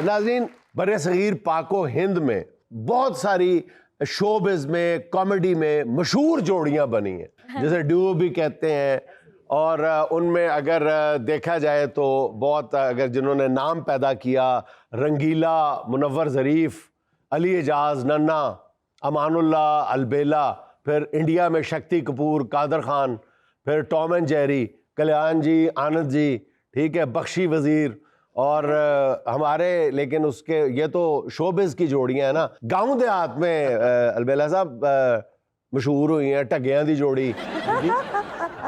नाज़रीन, बर-ए-सग़ीर पाको हिंद में बहुत सारी शोबिज़ में, कॉमेडी में मशहूर जोड़ियाँ बनी हैं, जैसे ड्यूओ भी कहते हैं। और उनमें अगर देखा जाए तो बहुत, अगर जिन्होंने नाम पैदा किया, रंगीला, मुनव्वर ज़रीफ़, अली एजाज, नन्ना, अमानुल्लाह, अलबेला, फिर इंडिया में शक्ति कपूर, कादर ख़ान, फिर टॉम एंड जेरी, कल्याण जी, आनंद जी, ठीक है, बख्शी वज़ीर, और हमारे, लेकिन उसके ये तो शोबिज़ की जोड़ियाँ हैं ना। गाँव देहात में अलबेला साहब मशहूर हुई हैं, ढग्गियां दी जोड़ी,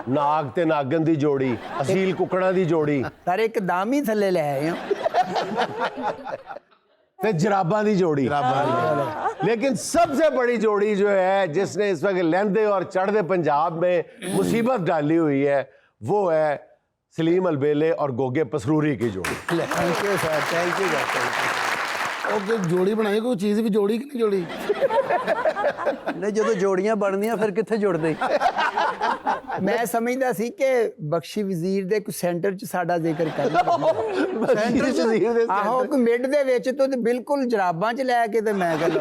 नाग ते नागन दी जोड़ी, असील कुकड़ा दी जोड़ी, सर एकदम ही थल्ले ले आए हो। ते जराबां दी जोड़ी। लेकिन सबसे बड़ी जोड़ी जो है, जिसने इस वक्त लहंदे और चढ़दे पंजाब में मुसीबत डाली हुई है, वो है सलीम अलबेले और गोगे पसरूरी की जोड़ी। Thank you sir, thank you okay, जोड़ी बनाई, कोई चीज़ भी जोड़ी कि नहीं जोड़ी? नहीं, जो जोड़ियां बनदियां फिर कित्थे जुड़दे। मैं समझदा सी कि बख्शी वजीर दे कोई सेंटर च साडा जिक्र करना। सेंटर च आहो, कोई मिड दे विच तो बिल्कुल जराबां च लैके ते मैं गल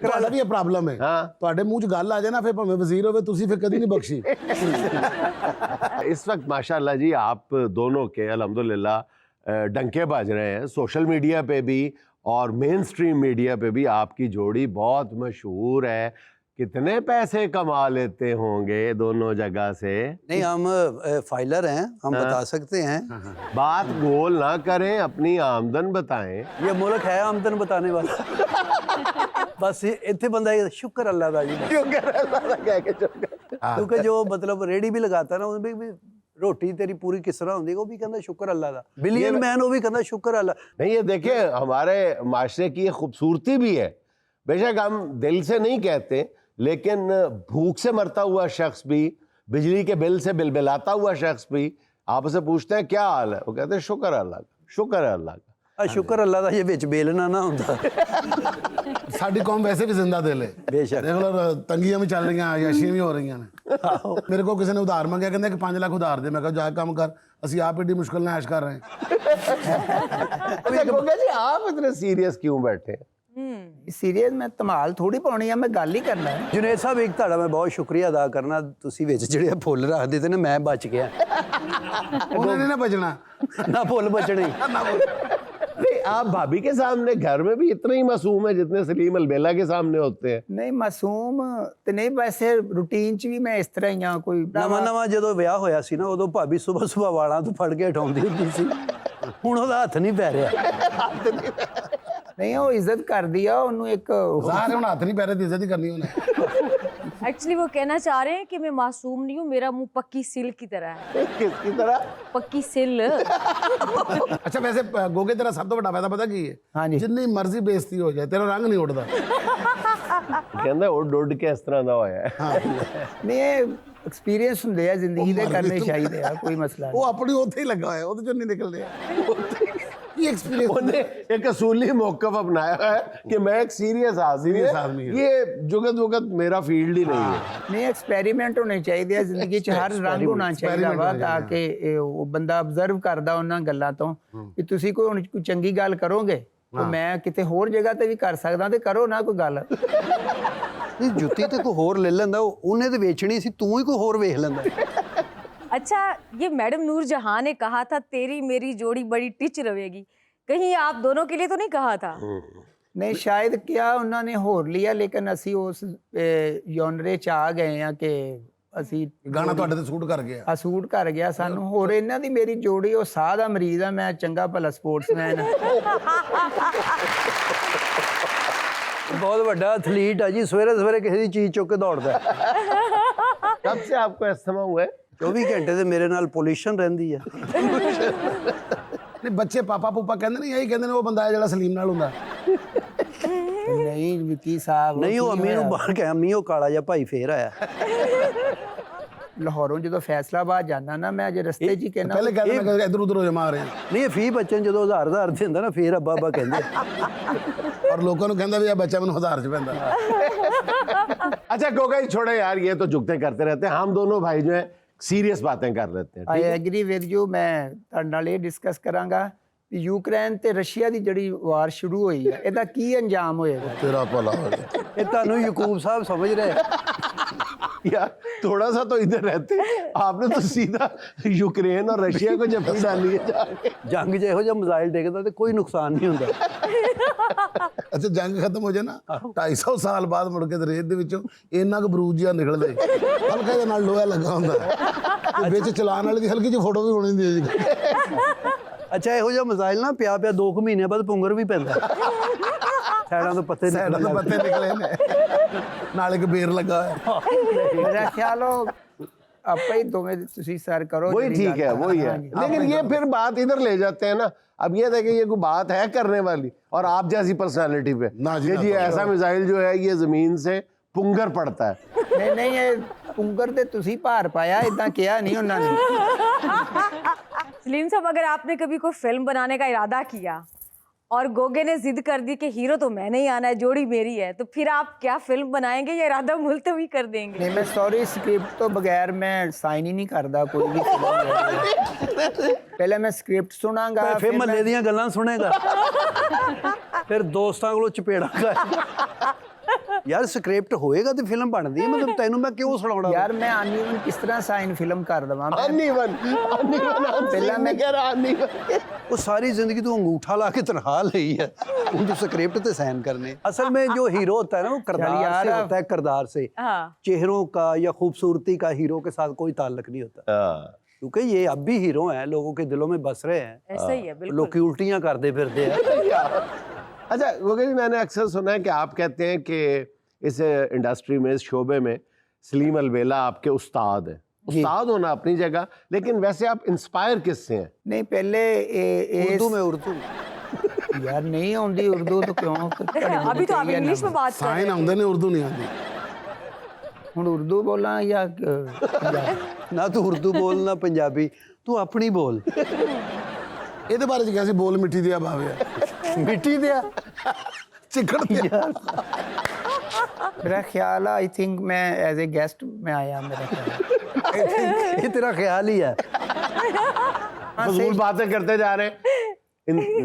ਤੁਹਾਡਾ ਵੀ ਇਹ ਪ੍ਰੋਬਲਮ ਹੈ। ਤੁਹਾਡੇ ਮੂੰਹ 'ਚ ਗੱਲ ਆ ਜਾਏ ਨਾ, ਫਿਰ ਭਾਵੇਂ ਵਜ਼ੀਰ ਹੋਵੇ, ਤੁਸੀਂ ਫਿਰ ਕਦੀ ਨਹੀਂ ਬਖਸ਼ੀ। इस वक्त माशाल्लाह जी आप दोनों के अल्हम्दुलिल्लाह डंके बज रहे हैं सोशल मीडिया पे भी और मेन स्ट्रीम मीडिया पे भी। आपकी जोड़ी बहुत मशहूर है। कितने पैसे कमा लेते होंगे दोनों जगह से? नहीं, हम फाइलर हैं, हम बता सकते हैं। बात गोल ना करें, अपनी आमदन बताएं। ये मुल्क है आमदन बताने वाला। बस इतने बंदा शुक्र अल्लाह का जी, शुक्र अल्लाह का कह के चुप कर। क्योंकि जो मतलब रेडी भी लगाता है ना, उसमें भी रोटी तेरी पूरी किस तरह होती है, वो भी कहता शुक्र अल्लाह का। बिलियन मैन वो भी कहता शुक्र अल्लाह। नहीं, ये देखिए, हमारे माशरे की ये खूबसूरती भी है। बेशक हम दिल से नहीं कहते, लेकिन भूख से मरता हुआ शख्स भी, बिजली के बिल से बिलबिलाता हुआ शख्स भी, आप उसे पूछते हैं क्या हाल है, वो कहते हैं शुक्र अल्लाह का, शुक्र है अल्लाह का। शुक्र अल्लाह का, ये विच बेलना ना होता। ਸਾਡੀ ਕੌਮ ਵੈਸੇ ਵੀ ਜ਼ਿੰਦਾ ਦਿਲ ਹੈ। ਬੇਸ਼ੱਕ। ਦੇਖ ਲਓ, ਤੰਗੀਆਂ ਵੀ ਚੱਲ ਰਹੀਆਂ, ਅਯਾਸ਼ੀਆਂ ਵੀ ਹੋ ਰਹੀਆਂ ਨੇ। ਮੇਰੇ ਕੋਲ ਕਿਸੇ ਨੇ ਉਧਾਰ ਮੰਗਿਆ, ਕਹਿੰਦਾ ਕਿ 5 ਲੱਖ ਉਧਾਰ ਦੇ। ਮੈਂ ਕਿਹਾ ਜਾ ਕੰਮ ਕਰ, ਅਸੀਂ ਆਪ ਏਡੀ ਮੁਸ਼ਕਿਲ ਨਾਲ ਐਸ਼ ਕਰ ਰਹੇ ਹਾਂ। गोगा जी, आप इतने सीरियस क्यों बैठे हैं? सीरियस मैं धमाल थोड़ी पाउनी है, मैं गल ही करना है। जुनेद साहब, एक ਤੁਹਾਡਾ मैं बहुत शुक्रिया अदा करना, ਤੁਸੀਂ ਵਿੱਚ ਜਿਹੜੇ ਫੁੱਲ ਰੱਖ ਦਿੱਤੇ ਨੇ, ਮੈਂ ਬਚ ਗਿਆ। ਉਹਨੇ ਨਹੀਂ ਨਾ ਬਚਣਾ, ना फुੱਲ बचने। नहीं, आप भाभी के सामने घर में भी इतने ही मासूम है जितने सलीम अलबेला के सामने होते हैं। नहीं, मासूम तो नहीं, वैसे रूटीन च भी मैं इस तरह ही हाँ। कोई ਨਵਾਂ ਜਦੋਂ ਵਿਆਹ ਹੋਇਆ ਸੀ ਨਾ, ਉਦੋਂ ਭਾਬੀ ਸਵੇਰ ਵਾਲਾਂ ਤੋਂ ਫੜ ਕੇ ਉਠਾਉਂਦੀ ਹੁੰਦੀ ਸੀ। ਹੁਣ ਉਹਦਾ ਹੱਥ ਨਹੀਂ ਪੈ ਰਿਹਾ। नहीं, वो इज्जत कर दिया उन्होंने। एक ਸਾਰੇ ਹੁਣ ਹੱਥ ਨਹੀਂ ਪੈ ਰਹੇ ਤੇ ਇੱਜ਼ਤ ਹੀ ਕਰਨੀ ਉਹਨੇ। एक्चुअली वो कहना चाह रहे हैं कि मैं मासूम नहीं हूँ, मेरा मुंह पक्की सिल की तरह है। किसकी तरह? पक्की सिल। ਅੱਛਾ, ਵੈਸੇ ਗੋਗੇ ਤੇਰਾ ਸਭ ਤੋਂ ਵੱਡਾ ਫਾਇਦਾ ਪਤਾ ਕੀ ਹੈ? ਹਾਂਜੀ। ਜਿੰਨੀ ਮਰਜ਼ੀ ਬੇਇੱਜ਼ਤੀ ਹੋ ਜਾਏ, ਤੇਰਾ ਰੰਗ ਨਹੀਂ ਉੱਡਦਾ। कहना उड़ उड़ के इस तरह का होया है। नहीं, एक्सपीरियंस ਹੁੰਦੇ ਆ ਜ਼ਿੰਦਗੀ ਦੇ, ਕਰਨੇ ਚਾਹੀਦੇ ਆ, ਕੋਈ ਮਸਲਾ ਉਹ ਆਪਣੀ ਉੱਥੇ ਹੀ ਲੱਗਾ ਹੋਇਆ, ਉਹਦੇ ਚੋਂ ਨਹੀਂ ਨਿਕਲਦੇ ਆ। ਕੀ एक्सपीरियंस? उन्होंने एक असूली मौक़िफ़ अपनाया है कि मैं एक सीरियस आदमी हूं, ये जुगत वुगत मेरा फील्ड ही नहीं है। नहीं, एक्सपेरिमेंट होने चाहिए ਆ ਜ਼ਿੰਦਗੀ 'ਚ, ਹਰ ਰੰਗ ਹੋਣਾ ਚਾਹੀਦਾ ਵਾ, ਤਾਂ ਕਿ ਉਹ ਬੰਦਾ ਆਬਜ਼ਰਵ ਕਰਦਾ ਉਹਨਾਂ ਗੱਲਾਂ ਤੋਂ ਕਿ ਤੁਸੀਂ ਕੋਈ ਹੁਣ ਕੋਈ ਚੰਗੀ ਗੱਲ ਕਰੋਗੇ ਤਾਂ ਮੈਂ ਕਿਤੇ ਹੋਰ ਜਗ੍ਹਾ ਤੇ ਵੀ ਕਰ ਸਕਦਾ, ਤੇ ਕਰੋ ਨਾ ਕੋਈ ਗੱਲ। ਨਹੀਂ, ਜੁੱਤੀ ਤੇ ਕੋਈ ਹੋਰ ਲੈ ਲੈਂਦਾ, ਉਹਨੇ ਤੇ ਵੇਚਣੀ ਸੀ, ਤੂੰ ਹੀ ਕੋਈ ਹੋਰ ਵੇਖ ਲੈਂਦਾ। अच्छा, ये मैडम नूर जहां ने कहा था तेरी मेरी जोड़ी बड़ी टिच रहेगी, कहीं आप दोनों के लिए तो नहीं कहा था? ਨਹੀਂ, ਸ਼ਾਇਦ ਕਿਹਾ ਉਹਨਾਂ ਨੇ ਹੋਰ ਲਿਆ, ਲੇਕਿਨ ਅਸੀਂ ਉਸ ਜਨਰੇ 'ਚ ਆ ਗਏ ਆ ਕਿ ਅਸੀਂ ਗਾਣਾ ਤੁਹਾਡੇ ਤੇ ਸੂਟ ਕਰ ਗਿਆ। ਆ ਸੂਟ ਕਰ ਗਿਆ ਸਾਨੂੰ। ਹੋਰ ਇਹਨਾਂ ਦੀ ਮੇਰੀ ਜੋੜੀ, ਉਹ ਸਾਹ ਦਾ ਮਰੀਜ਼ ਆ, ਮੈਂ ਚੰਗਾ ਭਲਾ ਸਪੋਰਟਸਮੈਨ। ਬਹੁਤ ਵੱਡਾ ਐਥਲੀਟ ਆ ਜੀ, ਸਵੇਰੇ ਕਿਸੇ ਦੀ ਚੀਜ਼ ਚੁੱਕ ਕੇ ਦੌੜਦਾ। कब से आपको अस्थमा हुआ है? 24 ਘੰਟੇ ਤੇ ਮੇਰੇ ਨਾਲ ਪੋਲਿਊਸ਼ਨ ਰਹਿੰਦੀ ਆ। ਨਹੀਂ, ਬੱਚੇ ਪਾਪਾ ਪੂਪਾ ਕਹਿੰਦੇ ਨੇ, ਇਹੀ ਕਹਿੰਦੇ ਨੇ ਉਹ ਬੰਦਾ ਹੈ ਜਿਹੜਾ ਸਲੀਮ ਨਾਲ ਹੁੰਦਾ। ਨਹੀਂ ਵਿੱਕੀ ਸਾਹਿਬ, ਨਹੀਂ, ਉਹ ਅੰਮੀ ਨੂੰ ਬਾਹਰ ਕੇ, ਅੰਮੀ ਉਹ ਕਾਲਾ ਜਿਹਾ ਭਾਈ ਫੇਰ ਆਇਆ। ਲਾਹੌਰੋਂ ਜਦੋਂ ਫੈਸਲਾਬਾਦ ਜਾਂਦਾ ਨਾ, ਮੈਂ ਅਜੇ ਰਸਤੇ 'ਚ ਹੀ ਕਹਿਣਾ, ਪਹਿਲੇ ਕਹਿੰਦੇ ਮੈਂ ਇੱਧਰ ਉੱਧਰ ਹੋ ਜਾ ਮਾਰ ਰਿਹਾ। ਨਹੀਂ, ਇਹ ਫੀ ਬੱਚੇ ਜਦੋਂ 1000 ਦਿੰਦਾ ਨਾ, ਫੇਰ ਅੱਬਾ ਅੱਬਾ ਕਹਿੰਦੇ। और लोगों को कहता भी ये बच्चा मैंने 1000 च पैंदा। अच्छा गोगा जी, छोड़े यार, ये तो जुगते करते रहते हैं। हम दोनों भाई जो है सीरियस बातें कर लेते हैं। I agree with you. मैं ਤੁਹਾਡੇ ਨਾਲ ਇਹ ਡਿਸਕਸ ਕਰਾਂਗਾ ਯੂਕਰੇਨ ਤੇ ਰਸ਼ੀਆ ਦੀ ਜਿਹੜੀ ਵਾਰ ਸ਼ੁਰੂ ਹੋਈ ਹੈ ਇਹਦਾ ਕੀ ਅੰਜਾਮ ਹੋਏਗਾ? तेरा भला हो जाए। ਇਹ ਤੁਹਾਨੂੰ ਯਕੂਬ ਸਾਹਿਬ ਸਮਝ ਰਹੇ यार थोड़ा सा तो इधर रहते, आपने तो सीधा यूक्रेन और रशिया को जप्पी डाली है जाके। ਜੰਗ 'ਚ ਇਹੋ ਜਿਹਾ ਮਿਜ਼ਾਈਲ ਡਿੱਗਦਾ ਤੇ ਕੋਈ ਨੁਕਸਾਨ ਨਹੀਂ ਹੁੰਦਾ। ਅੱਛਾ ਜੰਗ ਖਤਮ ਹੋ ਜਾਏ ਨਾ 250 ਸਾਲ ਬਾਅਦ ਮੁੜ ਕੇ ਤੇ ਰੇਤ ਦੇ ਵਿੱਚੋਂ ਇੰਨਾ ਕੁ ਬਰੂਦ ਜਿਹਾ ਨਿਕਲਦਾ ਹਲਕਾ ਜਿਹਾ ਨਾਲ ਲੋਹਾ ਲੱਗਾ ਹੁੰਦਾ ਤੇ ਵਿੱਚ ਚਲਾਉਣ ਵਾਲੇ ਦੀ ਹਲਕੀ ਜਿਹੀ ਫੋਟੋ ਵੀ ਹੋਣੀ ਹੁੰਦੀ ਹੈ ਜੀ। ਅੱਛਾ ਇਹੋ ਜਿਹਾ ਮਿਜ਼ਾਈਲ ਨਾ ਪਿਆ 2 ਮਹੀਨੇ ਬਾਅਦ ਪੁੰਗਰ ਵੀ ਪੈਂਦਾ। ਸਾਈਡਾਂ ਤੋਂ ਪੱਤੇ ਸਾਈਡਾਂ ਤੋਂ ਪੱਤੇ ਨਿਕਲੇ ਨੇ ਨਾਲ ਇੱਕ ਬੇਰ ਲੱਗਾ ਹੋਇਆ। ਮੇਰਾ ਖਿਆਲ ਹੋ ਆਪਾਂ ਹੀ ਦੋਵੇਂ ਤੁਸੀਂ ਸਰ ਕਰੋ वही ਜਿਹੜੀ ठीक है, ਗੱਲ। वही है। ਹਾਂਜੀ। लेकिन ये फिर बात इधर ले जाते हैं ना, अब ये देखें ये कोई बात है करने वाली और आप जैसी पर्सनालिटी पे ना जी, कि ना जी तो- ऐसा मिसाइल जो है ये जमीन से पुंगर पड़ता है। ਨਹੀਂ ਨਹੀਂ ਇਹ ਪੁੰਗਰ ਤੇ ਤੁਸੀਂ ਭਾਰ ਪਾਇਆ ਇਦਾਂ ਕਿਹਾ ਨਹੀਂ ਉਹਨਾਂ ਨੇ। सलीम साहब, अगर आपने कभी कोई फिल्म बनाने का इरादा किया और गोगे ने जिद कर दी कि हीरो तो मैंने ही आना है, जोड़ी मेरी है, तो फिर आप क्या फिल्म बनाएंगे या इरादा मुलतवी कर देंगे? ਨਹੀਂ ਮੈਂ ਸੌਰੀ ਸਕ੍ਰਿਪਟ ਤੋਂ ਬਗੈਰ ਮੈਂ ਸਾਈਨ ਹੀ ਨਹੀਂ ਕਰਦਾ ਕੋਈ ਵੀ ਫਿਲਮ। ਪਹਿਲੇ ਮੈਂ ਸਕ੍ਰਿਪਟ ਸੁਣਾਂਗਾ ਫਿਰ ਮਹੱਲੇ ਦੀਆਂ ਗੱਲਾਂ ਸੁਣੇਗਾ ਫਿਰ ਦੋਸਤਾਂ ਕੋਲੋਂ ਚਪੇੜਾ ਖਾਏਗਾ। ਯਾਰ ਸਕ੍ਰਿਪਟ ਹੋਏਗਾ ਤੇ ਫਿਲਮ ਬਣਦੀ ਹੈ, ਮਤਲਬ ਤੈਨੂੰ ਮੈਂ ਕਿਉਂ ਸੁਣਾਉਣਾ? ਯਾਰ ਮੈਂ ਅਨਈਵਨ ਕਿਸ ਤਰ੍ਹਾਂ ਸਾਈਨ ਫਿਲਮ ਕਰ ਦਵਾਂ ਮੈਂ? अनइवन ਪਹਿਲਾਂ ਮੈਂ कह रहा अनइवन। ਉਹ ਸਾਰੀ ਜ਼ਿੰਦਗੀ ਤੂੰ अंगूठा ला के तनख्वाह ली है, उनको स्क्रिप्ट पे साइन करने। असल में जो हीरो होता है ना वो किरदार यार, से होता है, किरदार से। हाँ। चेहरों का या खूबसूरती का हीरो के साथ कोई ताल्लुक नहीं होता, हाँ। क्योंकि ये अब भी हीरो हैं, लोगों के दिलों में बस रहे हैं। ऐसा ही है, बिल्कुल। लोग की उल्टियां करते फिरते हैं। अच्छा गोगे जी, मैंने अक्सर सुना है कि आप कहते हैं कि इस इंडस्ट्री में, इस शोबे में सलीम अलवेला आपके उस्ताद हैं। उस्ताद होना अपनी जगह, लेकिन वैसे आप इंस्पायर किससे हैं? नहीं पहले उर्दू में उर्दू यार नहीं आती उर्दू तो क्यों अभी तो आप इंग्लिश में बात कर रहे ਸਾਈਨ ਆਉਂਦੇ ਨੇ ਉਰਦੂ ਨਹੀਂ ਆਉਂਦੀ। ਹੁਣ ਉਰदू बोला या ना तू उर्दू बोल ना पंजाबी, तू अपनी बोल। ਇਹਦੇ ਬਾਰੇ ਚ ਕਿਹਾ ਸੀ ਬੋਲ ਮਿੱਟੀ ਦਿਆ ਬਾਵੇ मिट्टी दिया ਚਿੱਕੜ ਦਿਆ। मेरा ख्याल आई थिंक मैं एज ए गेस्ट में आया मेरा ख्याल ये तेरा ख्याल ही है। फजूल बातें करते जा रहे हैं।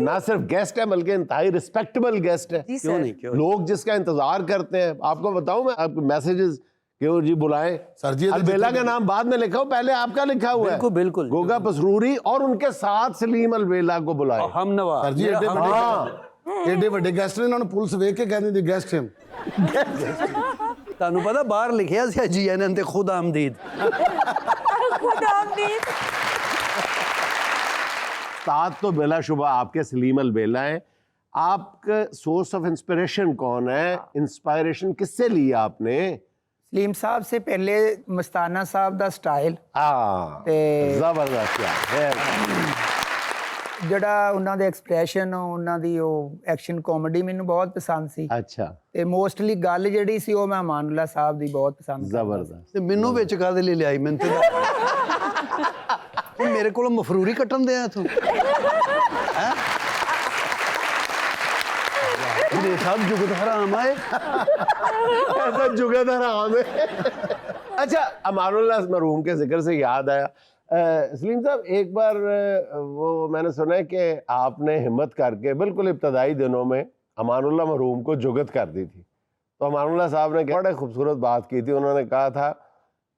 ना सिर्फ गेस्ट है बल्कि इंतहाई रिस्पेक्टेबल गेस्ट है। जी क्यों सर। नहीं, क्यों लोग जिसका इंतजार करते हैं, आपको बताऊं मैं, आपको मैसेजेस क्यों जी बुलाएं। सर जी, ये तो अलबेला जितने का नाम बाद में लिखा हो, पहले आपका लिखा हुआ है। बिल्कुल, बिल्कुल। गोगा पसरूरी और उनके साथ सलीम अलबेला को बुलाएं। हम नवा ਸਰ ਜੀ ਏਡੇ ਵੱਡੇ ਏਡੇ ਵੱਡੇ ਗੈਸਟ ਨੇ, ਇਹਨਾਂ ਨੂੰ ਪੁਲਿਸ ਵੇਖ ਕੇ ਕਹਿੰਦੀ ਦੀ ਗੈਸਟ ਹਿਮ। ਤੁਹਾਨੂੰ ਪਤਾ ਬਾਹਰ ਲਿਖਿਆ ਸੀ ਜੀਐਨਐਨ ਤੇ ਖੁਦ ਆਮਦੀਦ। खुदामदीद। उस्ताद तो बिलाशुबा आपके सलीम अलबेला हैं। आपका सोर्स ऑफ इंस्पिरेशन कौन है? इंस्पायरेशन किससे ली आपने? सलीम साहब से पहले मस्ताना साहब दा स्टाइल हाँ, ते जबरदस्त यार। ਜਿਹੜਾ ਉਹਨਾਂ ਦੇ ਐਕਸਪ੍ਰੈਸ਼ਨ ਉਹਨਾਂ ਦੀ ਉਹ ਐਕਸ਼ਨ ਕਾਮੇਡੀ ਮੈਨੂੰ ਬਹੁਤ ਪਸੰਦ ਸੀ अच्छा, ਤੇ ਮੋਸਟਲੀ ਗੱਲ ਜਿਹੜੀ ਸੀ ਉਹ ਮੈਂ ਅਮਾਨੁੱਲਾ ਸਾਹਿਬ ਦੀ ਬਹੁਤ ਪਸੰਦ ਕਰਦਾ जबरदस्त। ਤੇ ਮੈਨੂੰ ਵਿੱਚ ਕਾਹਦੇ ਲਈ ਲਿਆਈ? ਮੈਨੂੰ ਤੇ ਇਹ ਮੇਰੇ ਕੋਲੋਂ ਮਫਰੂਰੀ ਕੱਟਣ ਦੇ ਆ ਤੂੰ ਹੈ? ਇਹ ਸਭ ਜੁਗਤ ਹਰਾਮ ਆਏ। ऐसा जुगत हराम है। अच्छा, अमानुल्लाह मरहूम के जिक्र से याद आया, सलीम साहब एक बार वो मैंने सुना है कि आपने हिम्मत करके बिल्कुल इब्तदाई दिनों में अमानुल्लाह मरहूम को जुगत कर दी थी। तो अमानुल्लाह साहब ने बड़े खूबसूरत बात की थी। उन्होंने कहा था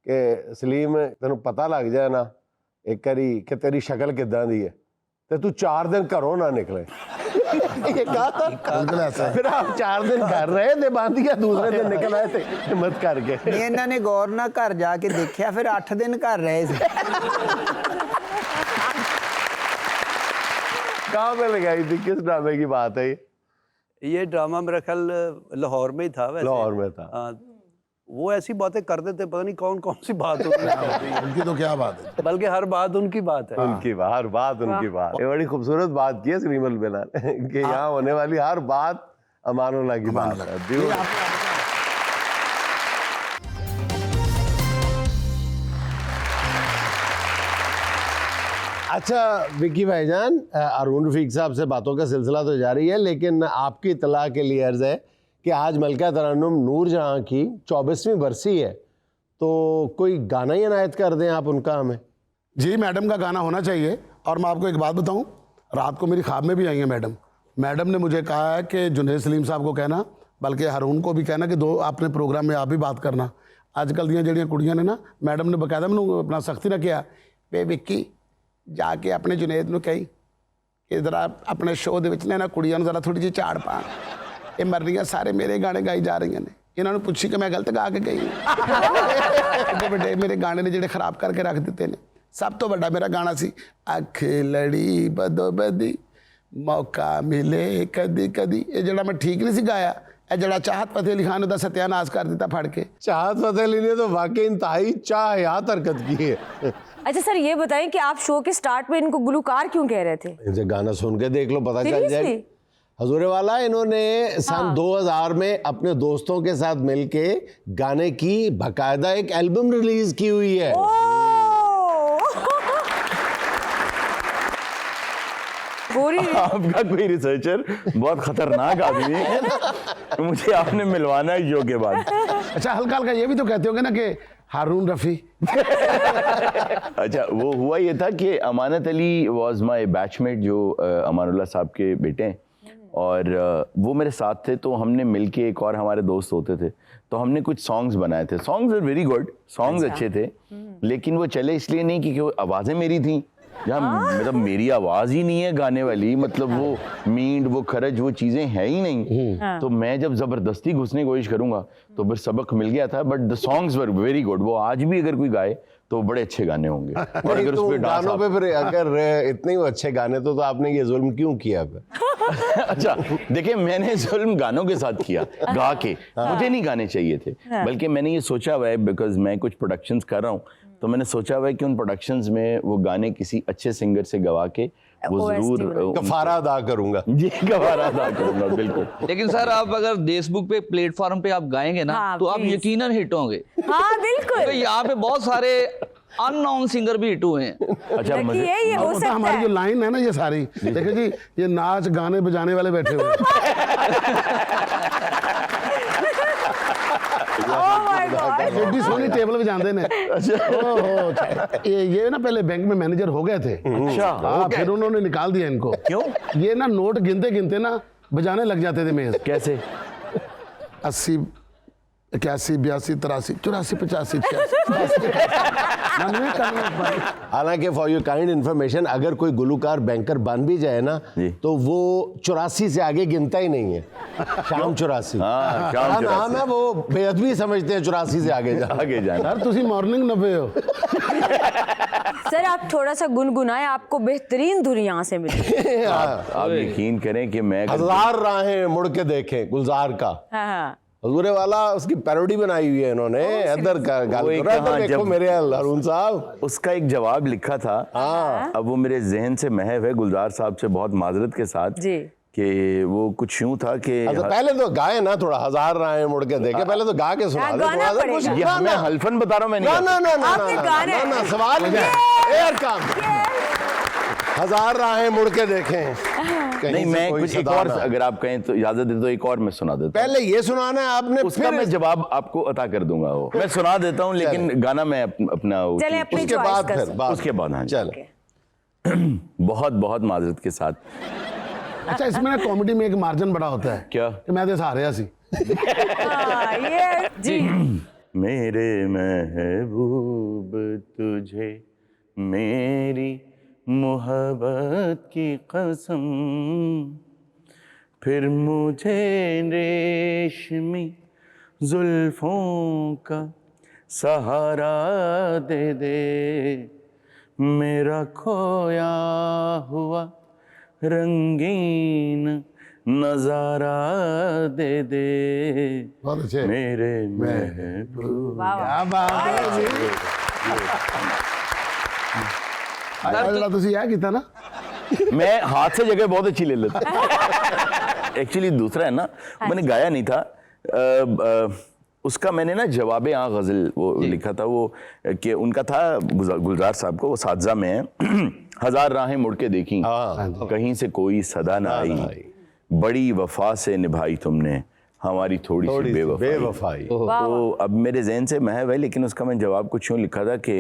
कि सलीम तेन पता लग जाए ना एक करी कि तेरी शक्ल किदां दी है तो तू 4 दिन घरों ना निकले। ये कहा था। ਬਿਲਕੁਲ ਐਸਾ फिर आप 4 दिन घर रहे थे, बांधिया दूसरे दिन निकल आए थे हिम्मत करके। ਨਹੀਂ ਇਹਨਾਂ ਨੇ ਗੌਰ ਨਾਲ ਘਰ ਜਾ ਕੇ ਦੇਖਿਆ ਫਿਰ 8 ਦਿਨ ਘਰ ਰਹੇ ਸੀ। कहाँ पे लगाई थी, किस ड्रामे की बात है ये ड्रामा मेरा ख्याल लाहौर में ही था वैसे। लाहौर में था। हाँ, वो ऐसी बातें कर देते, पता नहीं कौन कौन सी बात होती है। उनकी तो क्या बात है। बल्कि हर बात उनकी बात है। उनकी बात, हर बात उनकी बात। ये बड़ी खूबसूरत बात की है सलीम अलबेला ने कि यहाँ होने वाली हर बात अमानुल्लाह की बात है। Beautiful। अच्छा विक्की भाईजान, अरुण रफीक साहब से बातों का सिलसिला तो जारी है, लेकिन आपकी इत्तला के लिए अर्ज़ है कि आज मलका तरन्नुम नूर जहाँ की 24वीं बरसी है, तो कोई गाना ही इनायत कर दें आप उनका हमें। जी मैडम का गाना होना चाहिए। और मैं आपको एक बात बताऊं, रात को मेरी ख्वाब में भी आई हैं मैडम ने मुझे कहा है कि जुनैद सलीम साहब को कहना, बल्कि हारून को भी कहना कि दो अपने प्रोग्राम में आप भी बात करना। अजकल ਦੀਆਂ ਜਿਹੜੀਆਂ ਕੁੜੀਆਂ ਨੇ ਨਾ, मैडम ने बकायदा ਮੈਨੂੰ अपना सख्ती ਨਾਲ ਕਿਹਾ ਵੇ ਵਿੱਕੀ जाके अपने जुनैद ਨੂੰ ਕਹੀ कि जरा अपने शो ਦੇ ਵਿੱਚ ਨਾ ਕੁੜੀਆਂ ਨੂੰ ਜ਼ਰਾ ਥੋੜੀ ਜਿਹੀ ਝਾੜ ਪਾਣ, ਇਹ ਮਰ ਰਹੀਆਂ ਸਾਰੇ ਮੇਰੇ ਗਾਣੇ ਗਾਈ ਜਾ ਰਹੀਆਂ ਨੇ, ਇਹਨਾਂ ਨੂੰ ਪੁੱਛੀ ਕਿ ਮੈਂ ਗਲਤ ਗਾ ਕੇ ਗਈ ਐਡੇ ਵੱਡੇ ਮੇਰੇ ਗਾਣੇ ਨੇ ਜਿਹੜੇ ਖਰਾਬ ਕਰਕੇ ਰੱਖ ਦਿੱਤੇ ਨੇ। ਸਭ ਤੋਂ ਵੱਡਾ ਮੇਰਾ ਗਾਣਾ ਸੀ ਅੱਖ ਲੜੀ ਬਦੋ ਬਦੀ मौका मिले कदी कदी, ये जड़ा मैं ठीक नहीं सी गाया, ये जड़ा चाहत फतेह अली खान ने सत्यानाश कर दिता फड़ के। चाहत फतेह अली ने तो वाकई इंतहाई चाहयात हरकत की है। अच्छा सर ये बताएं कि आप शो के स्टार्ट में इनको गुलकार क्यों कह रहे थे? इनसे गाना सुन के देख लो, पता चल जाएगा। हजूरे वाला इन्होंने सन 2000 में अपने दोस्तों के साथ मिलके गाने की बाकायदा एक एल्बम रिलीज की हुई है। आपका कोई रिसर्चर बहुत खतरनाक आदमी है, मुझे आपने मिलवाना है शो के बाद। अच्छा हल्का हल्का ये भी तो कहते होगे ना कि हारून रफ़ी। अच्छा वो हुआ ये था कि Amanat Ali was my batchmate, जो अमानुल्लाह साहब के बेटे हैं, और वो मेरे साथ थे। तो हमने मिलके, एक और हमारे दोस्त होते थे, तो हमने कुछ सॉन्ग्स बनाए थे। Songs are very good, songs अच्छे थे, लेकिन वो चले इसलिए नहीं कि वो आवाज़ें मेरी थी, जहाँ मतलब मेरी आवाज़ ही नहीं है गाने वाली, मतलब वो मींड, वो खरज, वो चीज़ें हैं ही नहीं। तो मैं जब ज़बरदस्ती घुसने की कोशिश करूँगा तो फिर सबक मिल गया था। But the songs were very good, वो आज भी अगर कोई गाए तो बड़े अच्छे गाने होंगे। और अगर उस पे गानों पे फिर अगर इतने अच्छे गाने तो आपने ये जुल्म क्यों किया फिर? अच्छा देखिए, मैंने जुल्म गानों के साथ किया, गा के। मुझे नहीं गाने चाहिए थे, बल्कि मैंने ये सोचा हुआ है, बिकॉज मैं कुछ प्रोडक्शंस कर रहा हूँ, तो मैंने सोचा हुआ है कि उन प्रोडक्शंस में वो गाने किसी अच्छे सिंगर से गवा के वो जरूर कफारा अदा करूंगा। जी कफारा अदा करूंगा, बिल्कुल। लेकिन सर आप अगर देशबुक पे प्लेटफॉर्म पे आप गाएंगे ना, हाँ, तो आप please। यकीनन हिट होंगे। हाँ बिल्कुल। तो यहाँ पे बहुत सारे अननोन सिंगर भी हिट हुए हैं। अच्छा लकी है, ये हो सकता हमारी है। जो लाइन है ना, ये सारी देखिए जी, ये नाच गाने बजाने वाले बैठे हुए Oh my God। एडी सोनी टेबल पे जाते ने। ओहो, ये ना पहले बैंक में मैनेजर हो गए थे। अच्छा, हाँ, फिर उन्होंने निकाल दिया इनको। क्यों? ये ना नोट गिनते गिनते ना बजाने लग जाते थे मेज। कैसे? 80 81 82 83 84 85 हालांकि फॉर योर काइंड इन्फॉर्मेशन, अगर कोई गुलकार बैंकर बन भी जाए ना, तो वो 84 से आगे गिनता ही नहीं है। शाम 84 हाँ, शाम हाँ, 84। नाम है, वो बेअदबी समझते हैं 84 से आगे जाना। सर तुसी मॉर्निंग 90 हो। सर आप थोड़ा सा गुनगुनाएं, आपको बेहतरीन धुन यहाँ से मिली। आप यकीन करें कि मैं हजार राहें मुड़ के देखें, गुलजार का हाँ हाँ। हजूरे वाला उसकी पैरोडी बनाई हुई है इन्होंने। इधर का वो एक कहाँ देखो जब- मेरे हारून साहब, उसका एक जवाब लिखा था। अब वो मेरे जहन से महव है, गुलजार साहब से बहुत माजरत के साथ, जी। कि वो कुछ यूं था कि अच्छा पहले तो गाए ना, थोड़ा हजार राहें मुड़ के देखे, पहले तो गा के सुना दे गाना थोड़ा सा पड़ेगा। कुछ। ये ना, मैं ना, हल्फन बता रहा हूँ, मैं नहीं ना गाता। ना ना ना आपने ना, गाना ना, है। ना, सवाल ये है। यार काम हजार राहें मुड़ के देखें, कहीं नहीं से मैं कोई कुछ एक सदा और, ना। अगर आप कहें तो इजाजत दे तो एक और मैं सुना देता हूँ। पहले ये सुनाना है आपने, उसका मैं जवाब आपको अता कर दूंगा। वो मैं सुना देता हूँ, लेकिन गाना मैं अपना चले अपनी उसके choice बाद का फिर सुन। बात। उसके बाद, हाँ जी। चल बहुत बहुत माजरत के साथ। अच्छा इसमें ना कॉमेडी में एक मार्जिन बड़ा होता है। क्या? कि मैं तो हारिया सी। हाँ, ये जी। मेरे महबूब तुझे मेरी मोहब्बत की कसम, फिर मुझे रेशमी जुल्फों का सहारा दे दे, मेरा खोया हुआ रंगीन नजारा दे दे, बहुत अच्छे। मेरे महबूब। वाह वाह। क्या बात है जी। अल्लाह तुसी यह कीता ना। मैं हाथ से जगह बहुत अच्छी ले लेता। एक्चुअली दूसरा है ना, मैंने गाया नहीं था, उसका मैंने ना जवाब गज़ल वो लिखा था, वो कि उनका था गुलजार साहब को, वो साजा में है। हजार राहें मुड़ के देखी, कहीं से कोई सदा ना आई, बड़ी वफा से निभाई तुमने हमारी थोड़ी सी बेवफाई। तो अब मेरे जहन से महव है, लेकिन उसका मैं जवाब कुछ यूँ लिखा था कि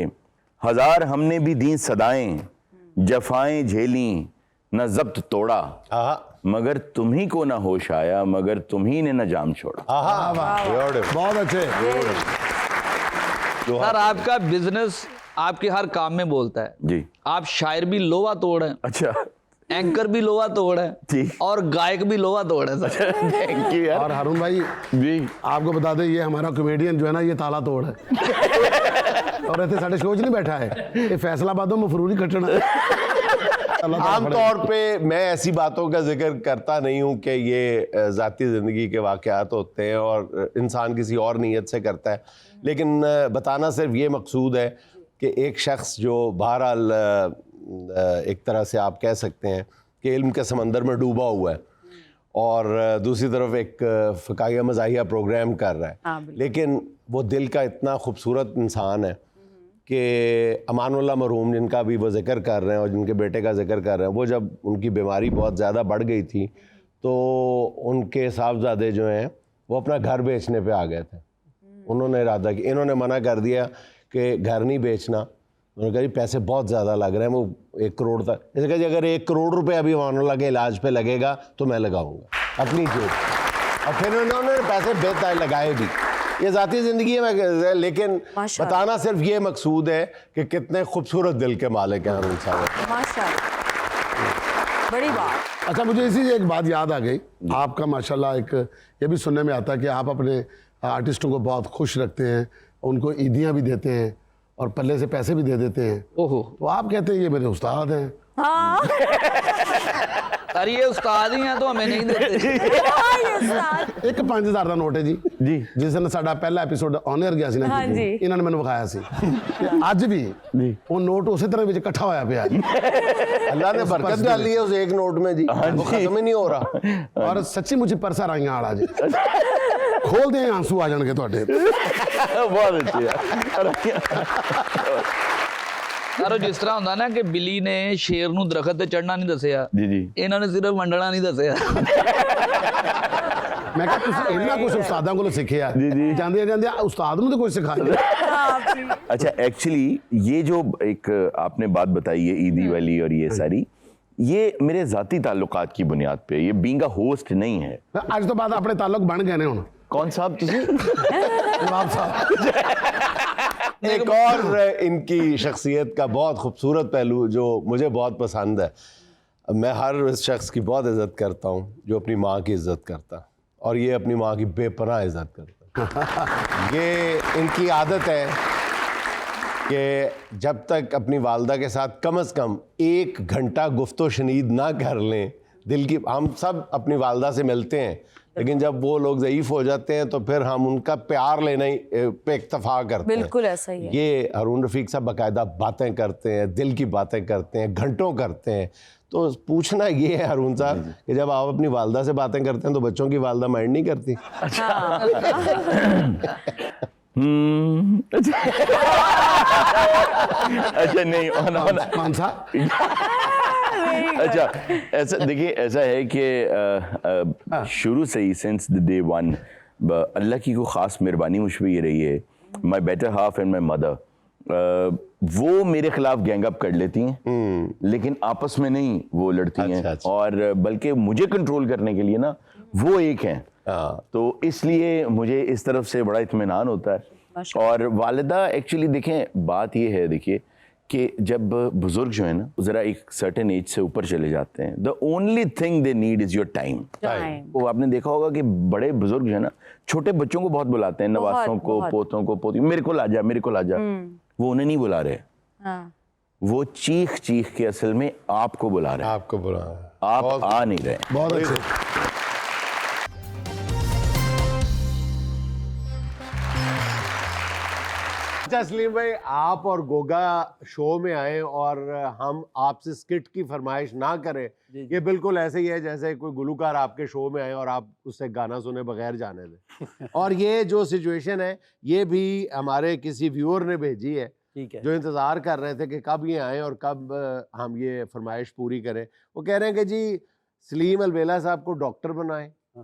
हजार हमने भी दी सदाएं, जफाएं झेली, न जब्त तोड़ा आहा मगर तुम्ही को ना होश आया, मगर तुम्ही ने न जाम छोड़ा। आहा beautiful. बहुत अच्छे। सर आपका बिजनेस आपके हर काम में बोलता है जी। आप शायर भी लोहा तोड़ है, अच्छा एंकर भी लोहा तोड़ है ठीक। और गायक भी लोहा तोड़ है सर। थैंक यू यार। और हारून भाई जी आपको बता दें, ये हमारा कॉमेडियन जो है ना, ये ताला तोड़ है। और ऐसे साढ़े शो च नहीं बैठा है, ये फैसलाबादों मफरूरी कटना। आमतौर पे मैं ऐसी बातों का जिक्र करता नहीं हूँ कि ये ज़ाती ज़िंदगी के वाक़यात होते हैं और इंसान किसी और नीयत से करता है, लेकिन बताना सिर्फ ये मकसूद है कि एक शख्स जो बहरहाल एक तरह से आप कह सकते हैं कि इल्म के समंदर में डूबा हुआ है और दूसरी तरफ एक फ़काया मज़ाहिया प्रोग्राम कर रहा है, लेकिन वो दिल का इतना खूबसूरत इंसान है कि अमानुल्लाह मरहूम जिनका भी वो जिक्र कर रहे हैं और जिनके बेटे का जिक्र कर रहे हैं, वो जब उनकी बीमारी बहुत ज़्यादा बढ़ गई थी तो उनके साहबजादे जो हैं वो अपना घर बेचने पे आ गए थे। उन्होंने इरादा किया, इन्होंने मना कर दिया कि घर नहीं बेचना। उन्होंने कहा जी पैसे बहुत ज़्यादा लग रहे हैं, वो 1 करोड़ तक। जैसे कहा जी अगर 1 करोड़ रुपये अभी अमानुल्लाह के इलाज पे लगेगा तो मैं लगाऊंगा अपनी जेब। और फिर उन्होंने पैसे बेहतर लगाए भी। ये ज़ाती ज़िंदगी में, लेकिन बताना सिर्फ ये मकसूद है कि कितने खूबसूरत दिल के मालिक हैं हारून साहब। माशाल्लाह, बड़ी बात। अच्छा, मुझे इसी से एक बात याद आ गई। आपका माशाल्लाह एक ये भी सुनने में आता है कि आप अपने आर्टिस्टों को बहुत खुश रखते हैं, उनको ईदियाँ भी देते हैं और पल्ले से पैसे भी दे देते हैं। ओहो, तो आप कहते हैं ये मेरे उस्ताद हैं। हाँ सर ये उस्ताद ही हैं तो हमें नहीं देते। एक 5000 ਦਾ ਨੋਟ ਹੈ ਜੀ जी ਜਿਸ ਦਿਨ ਸਾਡਾ ਪਹਿਲਾ ਐਪੀਸੋਡ ਔਨ 에ਅਰ ਗਿਆ ਸੀ ਨਾ, ਹਾਂਜੀ। ਇਹਨਾਂ ਨੇ ਮੈਨੂੰ ਵਿਖਾਇਆ ਸੀ ਤੇ ਅੱਜ ਵੀ ਉਹ ਨੋਟ ਉਸੇ ਤਰ੍ਹਾਂ ਵਿੱਚ ਇਕੱਠਾ ਹੋਇਆ ਪਿਆ ਜੀ। अल्लाह ने बरकत डाली है उस एक नोट में जी, वो खत्म ही नहीं हो रहा। ਔਰ ਸੱਚੀ ਮੁੱਚੀ ਪਰਸਾ ਰਾਈਆਂ ਵਾਲਾ ਜੀ। ਖੋਲਦੇ ਆਂ ਆਂਸੂ ਆ ਜਾਣਗੇ ਤੁਹਾਡੇ। बहुत अच्छे यार। ਸਰ ਜਿਸ ਤਰ੍ਹਾਂ ਹੁੰਦਾ ਨਾ ਕਿ ਬਿੱਲੀ ਨੇ ਸ਼ੇਰ ਨੂੰ ਦਰਖਤ ਤੇ ਚੜਨਾ ਨਹੀਂ ਦੱਸਿਆ, जी जी ਇਹਨਾਂ ਨੇ ਸਿਰਫ ਵੰਡਣਾ ਨਹੀਂ ਦੱਸਿਆ। ਮੈਂ ਕਿਹਾ ਤੁਸੀਂ ਇੰਨਾ ਕੁਝ ਉਸਤਾਦਾਂ ਕੋਲੋਂ ਸਿੱਖਿਆ, ਜਾਂਦੇ ਜਾਂਦੇ ਉਸਤਾਦ ਨੂੰ ਤਾਂ ਕੁਝ ਸਿਖਾ ਦਿਓ। अच्छा एक्चुअली ये जो एक आपने बात बताई है ईदी वाली और ये सारी, ये मेरे ज़ाती ताल्लुकात की बुनियाद पे, ये बीइंग अ होस्ट नहीं है। ਅੱਜ ਤੋਂ ਬਾਅਦ ਆਪਣੇ ਤਾਲੁਕ ਬਣ ਗਏ ਨੇ ਹੁਣ। कौन साहब तुझे? नवाब साहब। एक और इनकी शख्सियत का बहुत खूबसूरत पहलू जो मुझे बहुत पसंद है, मैं हर उस शख्स की बहुत इज़्ज़त करता हूँ जो अपनी माँ की इज़्ज़त करता, और ये अपनी माँ की बेपनाह इज़्ज़त करता। ये इनकी आदत है कि जब तक अपनी वालदा के साथ कम से कम 1 घंटा गुफ्तो शनीद ना कर लें, दिल की, हम सब अपनी वालदा से मिलते हैं, लेकिन जब वो लोग ज़ईफ़ हो जाते हैं तो फिर हम उनका प्यार लेना ही पे इक्तफ़ा करते हैं। बिल्कुल ऐसा ही है। ये हारून रफ़ीक साहब बाकायदा बातें करते हैं, दिल की बातें करते हैं, घंटों करते हैं। तो पूछना ये है हारून साहब कि जब आप अपनी वालदा से बातें करते हैं तो बच्चों की वालदा माइंड नहीं करती? अच्छा नहीं मान साहब, अच्छा ऐसा देखिए, ऐसा है कि शुरू से ही सिंस द डे वन अल्लाह की को ख़ास मेहरबानी मुझ पर ये रही है, माई better half and my mother, वो मेरे खिलाफ गैंग अप कर लेती हैं, लेकिन आपस में नहीं वो लड़ती हैं। अच्छा। और बल्कि मुझे कंट्रोल करने के लिए ना वो एक हैं। तो इसलिए मुझे इस तरफ से बड़ा इत्मीनान होता है। और वालिदा एक्चुअली देखें, बात ये है, देखिए कि जब बुजुर्ग जो है ना ज़रा एक सर्टेन एज से ऊपर चले जाते हैं, the only thing they need is your time. वो आपने देखा होगा कि बड़े बुजुर्ग जो है ना छोटे बच्चों को बहुत बुलाते हैं, नवासों को, पोतों को, पोती, मेरे को ला जा, मेरे को ला जा। वो उन्हें नहीं बुला रहे, वो चीख चीख के असल में आपको बुला रहे हैं। आपको बुला, आप आ नहीं रहे। बहुत अच्छे। अच्छा सलीम भाई, आप और गोगा शो में आए और हम आपसे स्किट की फरमाइश ना करें, ये बिल्कुल ऐसे ही है जैसे कोई गुलूकार आपके शो में आए और आप उससे गाना सुने बगैर जाने दें। और ये जो सिचुएशन है ये भी हमारे किसी व्यूअर ने भेजी है, जो इंतज़ार कर रहे थे कि कब ये आए और कब हम ये फरमाइश पूरी करें। वो कह रहे हैं कि जी सलीम अलबेला साहब को डॉक्टर बनाएं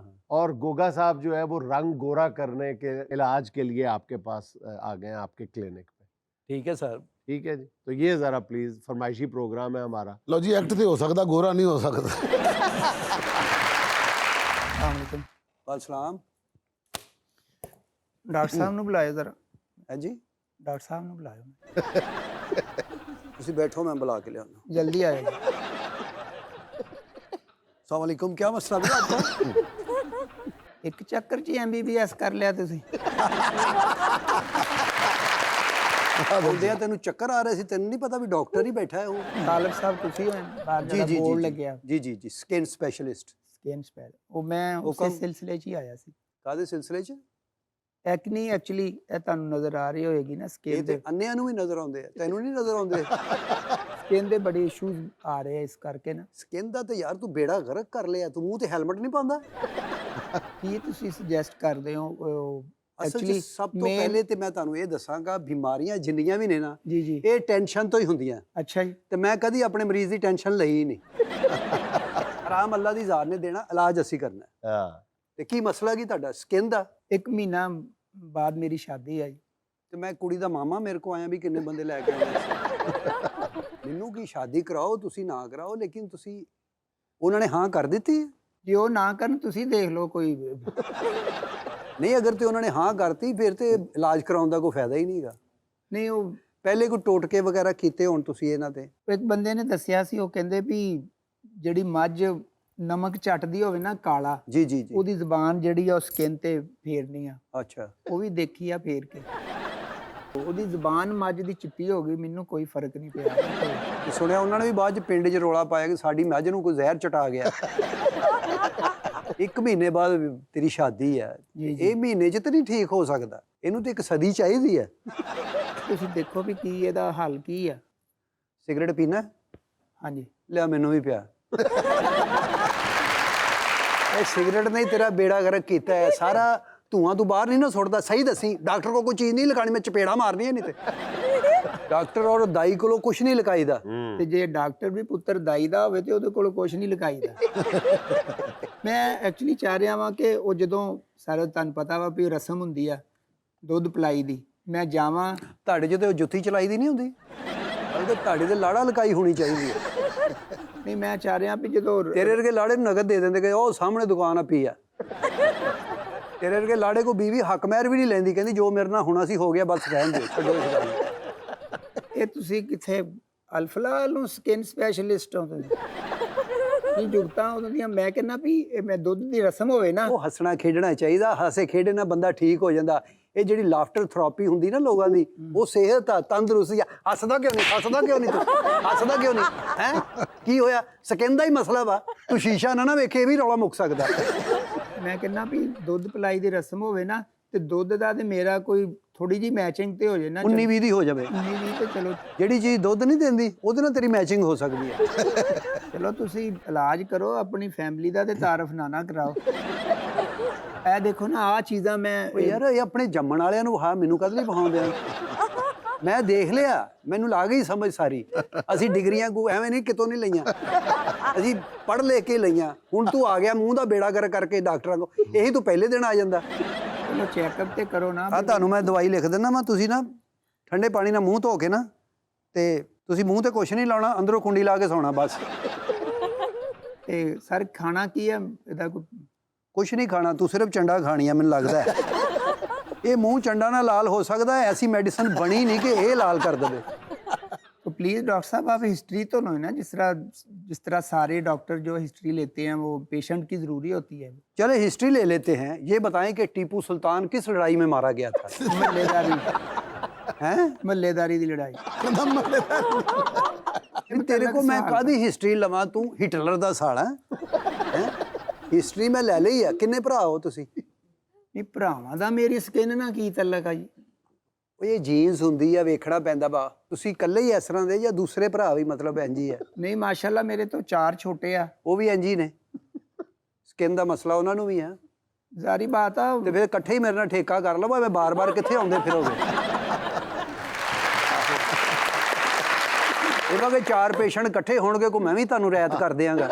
और गोगा साहब जो है वो रंग गोरा करने के इलाज के लिए आपके पास आ गए हैं, आपके क्लिनिक पे। ठीक है सर, ठीक है जी, तो ये ज़रा प्लीज़ फरमाइशी प्रोग्राम है हमारा। ਲਓ ਜੀ ਐਕਟ ਤੇ ਹੋ ਸਕਦਾ, ਗੋਰਾ ਨਹੀਂ ਹੋ ਸਕਦਾ। अस्सलाम ਵਾਲਸਲਾਮ डॉक्टर साहब ਨੂੰ ਬੁਲਾਇਓ ਜ਼ਰਾ। ਹੈ ਜੀ, डॉक्टर साहब ਨੂੰ ਬੁਲਾਇਓ, ਤੁਸੀਂ ਬੈਠੋ, ਮੈਂ ਬੁਲਾ ਕੇ ਲਿਆਉਣਾ। जल्दी आएगा। अस्सलाम वालेकुम, क्या मसला है आपका? ਇੱਕ ਚੱਕਰ 'ਚ MBBS ਕਰ ਲਿਆ ਤੁਸੀਂ। ਹੁੰਦਿਆਂ ਤੈਨੂੰ ਚੱਕਰ ਆ ਰਹੇ ਸੀ, ਤੈਨੂੰ ਨਹੀਂ ਪਤਾ ਵੀ ਡਾਕਟਰ ਹੀ ਬੈਠਾ ਹੈ ਉਹ? ਤਾਲਬ ਸਾਹਿਬ ਤੁਸੀਂ ਹੋ ਬਾਹਰ ਜੀ ਜਿਹੜਾ ਜੀ ਬੋਰਡ ਜੀ ਲੱਗਿਆ ਜੀ ਜੀ ਜੀ, ਸਕਿਨ ਸਪੈਸ਼ਲਿਸਟ। ਸਕਿਨ ਸਪੈਲ, ਉਹ ਮੈਂ ਉਸੇ ਹੁਕਮ। ਸਿਲਸਿਲੇ 'ਚ ਹੀ ਆਇਆ ਸੀ। ਕਾਹਦੇ ਸਿਲਸਿਲੇ 'ਚ? ਐਕਨੀ ਐਕਚੁਅਲੀ ਇਹ ਤੁਹਾਨੂੰ ਨਜ਼ਰ ਆ ਰਹੀ ਹੋਏਗੀ ਨਾ, ਇਹ ਸਕਿਨ ਤੇ ਦੇ ਅੰਨਿਆਂ ਨੂੰ ਵੀ ਨਜ਼ਰ ਆਉਂਦੇ ਆ, ਤੈਨੂੰ ਨਹੀਂ ਨਜ਼ਰ ਆਉਂਦੇ? ਸਕਿਨ ਦੇ ਬੜੇ ਇਸ਼ੂਜ਼ ਆ ਰਹੇ ਆ ਇਸ ਕਰਕੇ ਨਾ। ਸਕਿਨ ਦਾ ਤੇ ਯਾਰ ਤੂੰ ਬੇੜਾ ਗਰਕ ਕਰ ਲਿਆ, ਤੂੰ ਮੂੰਹ ਤੇ ਹੈਲਮਟ ਨਹੀਂ ਪਾਉਂਦਾ? ਕੀ ਤੁਸੀਂ ਸੁਜੈਸਟ ਕਰਦੇ ਹੋ? ਅਸਲ 'ਚ ਐਕਚੁਅਲੀ ਸਭ ਤੋਂ ਪਹਿਲੇ ਤੇ ਮੈਂ ਤੁਹਾਨੂੰ ਇਹ ਦੱਸਾਂਗਾ, ਬਿਮਾਰੀਆਂ ਜਿੰਨੀਆਂ ਵੀ ਨੇ ਨਾ, ਜੀ ਜੀ, ਇਹ ਟੈਨਸ਼ਨ ਤੋਂ ਹੀ ਹੁੰਦੀਆਂ। ਅੱਛਾ ਜੀ। ਤੇ ਮੈਂ ਕਦੀ ਆਪਣੇ ਮਰੀਜ਼ ਦੀ ਟੈਨਸ਼ਨ ਲਈ ਹੀ ਨਹੀਂ। ਆਰਾਮ ਅੱਲਾ ਦੀ ਜ਼ਾਤ ਨੇ ਦੇਣਾ, ਇਲਾਜ ਅਸੀਂ ਕਰਨਾ। हाँ, ਤੇ ਕੀ ਮਸਲਾ ਕੀ ਤੁਹਾਡਾ ਸਕਿਨ ਦਾ? 1 ਮਹੀਨਾ ਬਾਅਦ ਮੇਰੀ ਸ਼ਾਦੀ ਆਈ। ਤੇ ਮੈਂ ਕੁੜੀ ਦਾ ਮਾਮਾ, ਮੇਰੇ ਕੋ ਆਇਆ ਵੀ ਕਿੰਨੇ ਬੰਦੇ ਲੈ ਕੇ ਆਉਣੇ। ਮੈਨੂੰ ਕੀ ਸ਼ਾਦੀ ਕਰਾਓ, ਤੁਸੀਂ ਨਾ ਕਰਾਓ, ਲੇਕਿਨ ਤੁਸੀਂ, ਉਹਨਾਂ ਨੇ ਹਾਂ ਕਰ ਦਿੱਤੀ? ਜੇ ਉਹ ਨਾ ਕਰਨ ਤੁਸੀਂ ਦੇਖ ਲਓ ਕੋਈ। ਨਹੀਂ, ਅਗਰ ਤੇ ਉਹਨਾਂ ਨੇ ਹਾਂ ਕਰਤੀ ਫਿਰ ਤੇ ਇਲਾਜ ਕਰਾਉਣ ਦਾ ਕੋਈ ਫਾਇਦਾ ਹੀ ਨਹੀਂਗਾ। ਨਹੀਂ, ਉਹ ਪਹਿਲੇ ਕੋਈ ਟੋਟਕੇ ਵਗੈਰਾ ਕੀਤੇ ਹੋਣ ਤੁਸੀਂ ਇਹਨਾਂ ਤੇ? ਇੱਕ ਬੰਦੇ ਨੇ ਦੱਸਿਆ ਸੀ, ਉਹ ਕਹਿੰਦੇ ਵੀ ਜਿਹੜੀ ਮੱਝ ਨਮਕ ਚੱਟਦੀ ਹੋਵੇ ਨਾ ਕਾਲਾ, ਜੀ ਜੀ ਜੀ, ਉਹਦੀ ਜ਼ੁਬਾਨ ਜਿਹੜੀ ਆ ਉਹ ਸਕਿਨ ਤੇ ਫੇਰਨੀ ਆ। ਅੱਛਾ। ਉਹ ਵੀ ਦੇਖੀ ਆ ਫੇਰ ਕੇ, ਉਹਦੀ ਜ਼ੁਬਾਨ ਮੱਝ ਦੀ ਚਿੱਟੀ ਹੋ ਗਈ, ਮੈਨੂੰ ਕੋਈ ਫਰਕ ਨਹੀਂ ਪਿਆ। ਤੇ ਸੁਣਿਆ ਉਹਨਾਂ ਨੇ ਵੀ ਬਾਅਦ ਚ ਪਿੰਡ 'ਚ ਰੋਲਾ ਪਾਇਆ ਕਿ ਸਾਡੀ ਮੱਝ ਨੂੰ ਕੋਈ ਜ਼ਹਿਰ ਚਟਾ ਗਿਆ। 1 ਮਹੀਨੇ ਬਾਅਦ ਤੇਰੀ ਸ਼ਾਦੀ ਹੈ, ਜੀ, ਜੀ। ਇਹ ਮਹੀਨੇ 'ਚ ਤਾਂ ਨਹੀਂ ਠੀਕ ਹੋ ਸਕਦਾ, ਇਹਨੂੰ ਤੇ 1 ਸਦੀ ਚਾਹੀਦੀ ਹੈ। ਤੁਸੀਂ ਦੇਖੋ ਵੀ ਕੀ ਇਹਦਾ ਹੱਲ ਕੀ ਆ। ਸਿਗਰਟ ਪੀਣਾ? ਹਾਂਜੀ। ਲਿਆ ਮੈਨੂੰ ਵੀ ਪਿਆ। ਇਹ ਸਿਗਰਟ ਨੇ ਹੀ ਤੇਰਾ ਬੇੜਾ ਗਰਕ ਕੀਤਾ ਹੈ ਸਾਰਾ। ਧੂਆਂ ਤੂੰ ਬਾਹਰ ਨਹੀਂ ਨਾ ਸੁੱਟਦਾ, ਸਹੀ ਦੱਸੀ। ਡਾਕਟਰ ਕੋਲ ਕੋਈ ਚੀਜ਼ ਨਹੀਂ ਲਗਾਣੀ, ਮੈਂ ਚਪੇੜਾ ਮਾਰਨੀਆਂ ਨਹੀਂ ਤੇ। ਡਾਕਟਰ ਔਰ ਦਾਈ ਕੋਲੋਂ ਕੁਝ ਨਹੀਂ ਲਗਾਈਦਾ। ਤੇ ਜੇ ਡਾਕਟਰ ਵੀ ਪੁੱਤਰ ਦਾਈ ਦਾ ਹੋਵੇ ਤੇ ਉਹਦੇ ਕੋਲ ਕੁਝ ਨਹੀਂ ਲਗਾਈਦਾ। ਮੈਂ ਐਕਚੁਅਲੀ ਚਾਹ ਰਿਹਾ ਵਾਂ ਕਿ ਉਹ ਜਦੋਂ ਸਾਰੇ ਤੁਹਾਨੂੰ ਪਤਾ ਵਾ ਵੀ ਰਸਮ ਹੁੰਦੀ ਆ ਦੁੱਧ ਪਲਾਈ ਦੀ, ਮੈਂ ਜਾਵਾਂ। ਤੁਹਾਡੇ 'ਚ ਤੇ ਉਹ ਜੁੱਤੀ ਚਲਾਈ ਦੀ ਨਹੀਂ ਹੁੰਦੀ, ਬਲਕਿ ਤੁਹਾਡੇ ਤੇ ਲਾੜਾ ਲਕਾਈ ਹੋਣੀ ਚਾਹੀਦੀ ਹੈ। ਨਹੀਂ, ਮੈਂ ਚਾਹ ਰਿਹਾ ਵੀ ਜਦੋਂ ਤੇਰੇ ਵਰਗੇ ਲਾੜੇ ਨੂੰ ਨਗਦ ਦੇ ਦਿੰਦੇ ਕਿ ਉਹ ਸਾਹਮਣੇ ਦੁਕਾਨ ਆ ਪੀ ਆ। ਤੇਰੇ ਵਰਗੇ ਲਾੜੇ ਕੋ ਬੀਵੀ ਹੱਕ ਮਹਿਰ ਵੀ ਨਹੀਂ ਲੈਂਦੀ, ਕਹਿੰਦੀ ਜੋ ਮੇਰੇ ਨਾਲ ਹੋਣਾ ਸੀ ਹੋ ਗਿਆ, ਬਸ ਰਹਿਣ ਦਿਓ, ਛੱਡੋ ਇਸ ਗੱਲ ਨੂੰ। ਇਹ ਤੁਸੀਂ ਕਿੱਥੇ ਅਲਫਲਾਲ ਨੂੰ ਸਕਿਨ ਸਪੈਸ਼ਲਿਸਟ ਹੋ ਤੁਸੀਂ? ਨਹੀਂ, ਜੁਗਤਾਂ ਉਹਨਾਂ ਦੀਆਂ ਮੈਂ ਕਹਿੰਦਾ ਵੀ ਇਹ ਮੈਂ ਦੁੱਧ ਦੀ ਰਸਮ ਹੋਵੇ ਨਾ। ਉਹ ਹੱਸਣਾ ਖੇਡਣਾ ਚਾਹੀਦਾ, ਹਾਸੇ ਖੇਡੇ ਨਾਲ ਬੰਦਾ ਠੀਕ ਹੋ ਜਾਂਦਾ। ਇਹ ਜਿਹੜੀ ਲਾਫਟਰ ਥੈਰੇਪੀ ਹੁੰਦੀ ਨਾ ਲੋਕਾਂ ਦੀ, ਉਹ ਸਿਹਤ ਆ, ਤੰਦਰੁਸਤੀ ਆ। ਹੱਸਦਾ ਕਿਉਂ ਨਹੀਂ? ਹੱਸਦਾ ਕਿਉਂ ਨਹੀਂ ਤੂੰ? ਹੱਸਦਾ ਕਿਉਂ ਨਹੀਂ ਹੈ? ਕੀ ਹੋਇਆ? ਸਕਿਨ ਦਾ ਹੀ ਮਸਲਾ ਵਾ, ਤੂੰ ਸ਼ੀਸ਼ਾ ਨਾ ਵੇਖੇ, ਇਹ ਵੀ ਰੌਲਾ ਮੁੱਕ ਸਕਦਾ। ਮੈਂ ਕਹਿੰਦਾ ਵੀ ਦੁੱਧ ਪਲਾਈ ਦੀ ਰਸਮ ਹੋਵੇ ਨਾ, ਤੇ ਦੁੱਧ ਦਾ ਤੇ ਮੇਰਾ ਕੋਈ ਥੋੜੀ ਜੀ ਮੈਚਿੰਗ ਤੇ ਹੋ ਜੇ ਨਾ। 19-20 ਦੀ ਹੋ ਜਾਵੇ। 19-20 ਤੇ ਚਲੋ, ਜਿਹੜੀ ਚੀਜ਼ ਦੁੱਧ ਨਹੀਂ ਦਿੰਦੀ ਉਹਦੇ ਨਾਲ ਤੇਰੀ ਮੈਚਿੰਗ ਹੋ ਸਕਦੀ ਹੈ। ਚਲੋ ਤੁਸੀਂ ਇਲਾਜ ਕਰੋ, ਆਪਣੀ ਫੈਮਿਲੀ ਦਾ ਤੇ ਤਾਰਫ ਨਾ ਕਰਾਓ। ਇਹ ਦੇਖੋ ਨਾ, ਆਹ ਚੀਜ਼ਾਂ ਮੈਂ ਓ ਯਾਰ, ਇਹ ਆਪਣੇ ਜੰਮਣ ਵਾਲਿਆਂ ਨੂੰ ਵਹਾ, ਮੈਨੂੰ ਕਦ ਲਈ ਵਹਾਉਂਦੇ ਆ? ਮੈਂ ਦੇਖ ਲਿਆ, ਮੈਨੂੰ ਲੱਗ ਗਈ ਸਮਝ ਸਾਰੀ। ਅਸੀਂ ਡਿਗਰੀਆਂ ਕੋ ਐਵੇਂ ਨਹੀਂ ਕਿਤੋਂ ਨਹੀਂ ਲਈਆਂ, ਅਸੀਂ ਪੜ੍ਹ ਲੈ ਕੇ ਲਈਆਂ। ਹੁਣ ਤੂੰ ਆ ਗਿਆ ਮੂੰਹ ਦਾ ਬੇੜਾ ਕਰ ਕਰਕੇ ਡਾਕਟਰਾਂ ਕੋ, ਇਹੀ ਤੂੰ ਪਹਿਲੇ ਦਿਨ ਆ ਜਾਂਦਾ। ਚਲੋ ਚੈੱਕਅਪ ਤੇ ਕਰੋ ਨਾ। ਆ ਤੁਹਾਨੂੰ ਮੈਂ ਦਵਾਈ ਲਿਖ ਦਿੰਦਾ, ਮੈਂ ਤੁਸੀਂ ਨਾ ਠੰਡੇ ਪਾਣੀ ਨਾਲ ਮੂੰਹ ਧੋ ਕੇ ਨਾ, ਤੇ ਤੁਸੀਂ ਮੂੰਹ ਤੇ ਕੁਛ ਨਹੀਂ ਲਾਉਣਾ, ਅੰਦਰੋਂ ਕੁੰਡੀ ਲਾ ਕੇ ਸੌਣਾ ਬਸ। ਤੇ ਸਰ ਖਾਣਾ ਕੀ ਹੈ ਇਹਦਾ? ਕੋਈ ਕੁਛ ਨਹੀਂ ਖਾਣਾ, ਤੂੰ ਸਿਰਫ ਚੰਡਾ ਖਾਣੀ ਆ, ਮੈਨੂੰ ਲੱਗਦਾ ਹੈ। ਇਹ ਮੂੰਹ ਚੰਡਾ ਨਾਲ ਲਾਲ ਹੋ ਸਕਦਾ ਹੈ, ਐਸੀ ਮੈਡੀਸਨ ਬਣੀ ਨਹੀਂ ਕਿ ਇਹ ਲਾਲ ਕਰ ਦੇਵੇ। तो प्लीज़ डॉक्टर साहब आप हिस्ट्री तो लो ना, जिस तरह सारे डॉक्टर जो हिस्ट्री लेते हैं वो पेशेंट की ज़रूरी होती है। चले हिस्ट्री ले लेते हैं। ये बताएं कि टीपू सुल्तान किस लड़ाई में मारा गया था? मल्लेदारी हैं? मल्लेदारी की लड़ाई। तेरे को मैं कादी हिस्ट्री लवां, तू हिटलर दा साला है? हिस्ट्री मैं ले ਲਈ ਆ। ਕਿੰਨੇ ਭਰਾ ਹੋ ਤੁਸੀਂ? नहीं भरावां दा मेरी स्किन ना की तल्लक आ जी। ਉਹ ਇਹ ਜੀਨਸ ਹੁੰਦੀ ਆ, ਵੇਖਣਾ ਪੈਂਦਾ ਵਾ। ਤੁਸੀਂ ਇਕੱਲੇ ਹੀ ਇਸ ਤਰ੍ਹਾਂ ਦੇ ਜਾਂ ਦੂਸਰੇ ਭਰਾ ਵੀ ਮਤਲਬ ਇੰਜ ਹੀ ਆ? नहीं माशाल्लाह मेरे तो 4 छोटे आ। ਉਹ ਵੀ ਇੰਜ ਹੀ ਨੇ। ਸਕਿਨ ਦਾ ਮਸਲਾ ਉਹਨਾਂ ਨੂੰ ਵੀ ਆ। ਜ਼ਾਰੀ ਬਾਤ ਆ। ਤੇ ਫਿਰ ਇਕੱਠੇ ਹੀ ਮੇਰੇ ਨਾਲ ਠੇਕਾ ਕਰ ਲਓ, ਮੈਂ ਬਾਰ-ਬਾਰ ਕਿੱਥੇ ਆਉਂਦੇ ਫਿਰੋਗੇ? ਉਹਨਾਂ ਦੇ 4 ਪੇਸ਼ੈਂਟ ਇਕੱਠੇ ਹੋਣਗੇ ਕੋ, ਮੈਂ ਵੀ ਤੁਹਾਨੂੰ ਰਿਆਇਤ ਕਰ ਦਿਆਂਗਾ।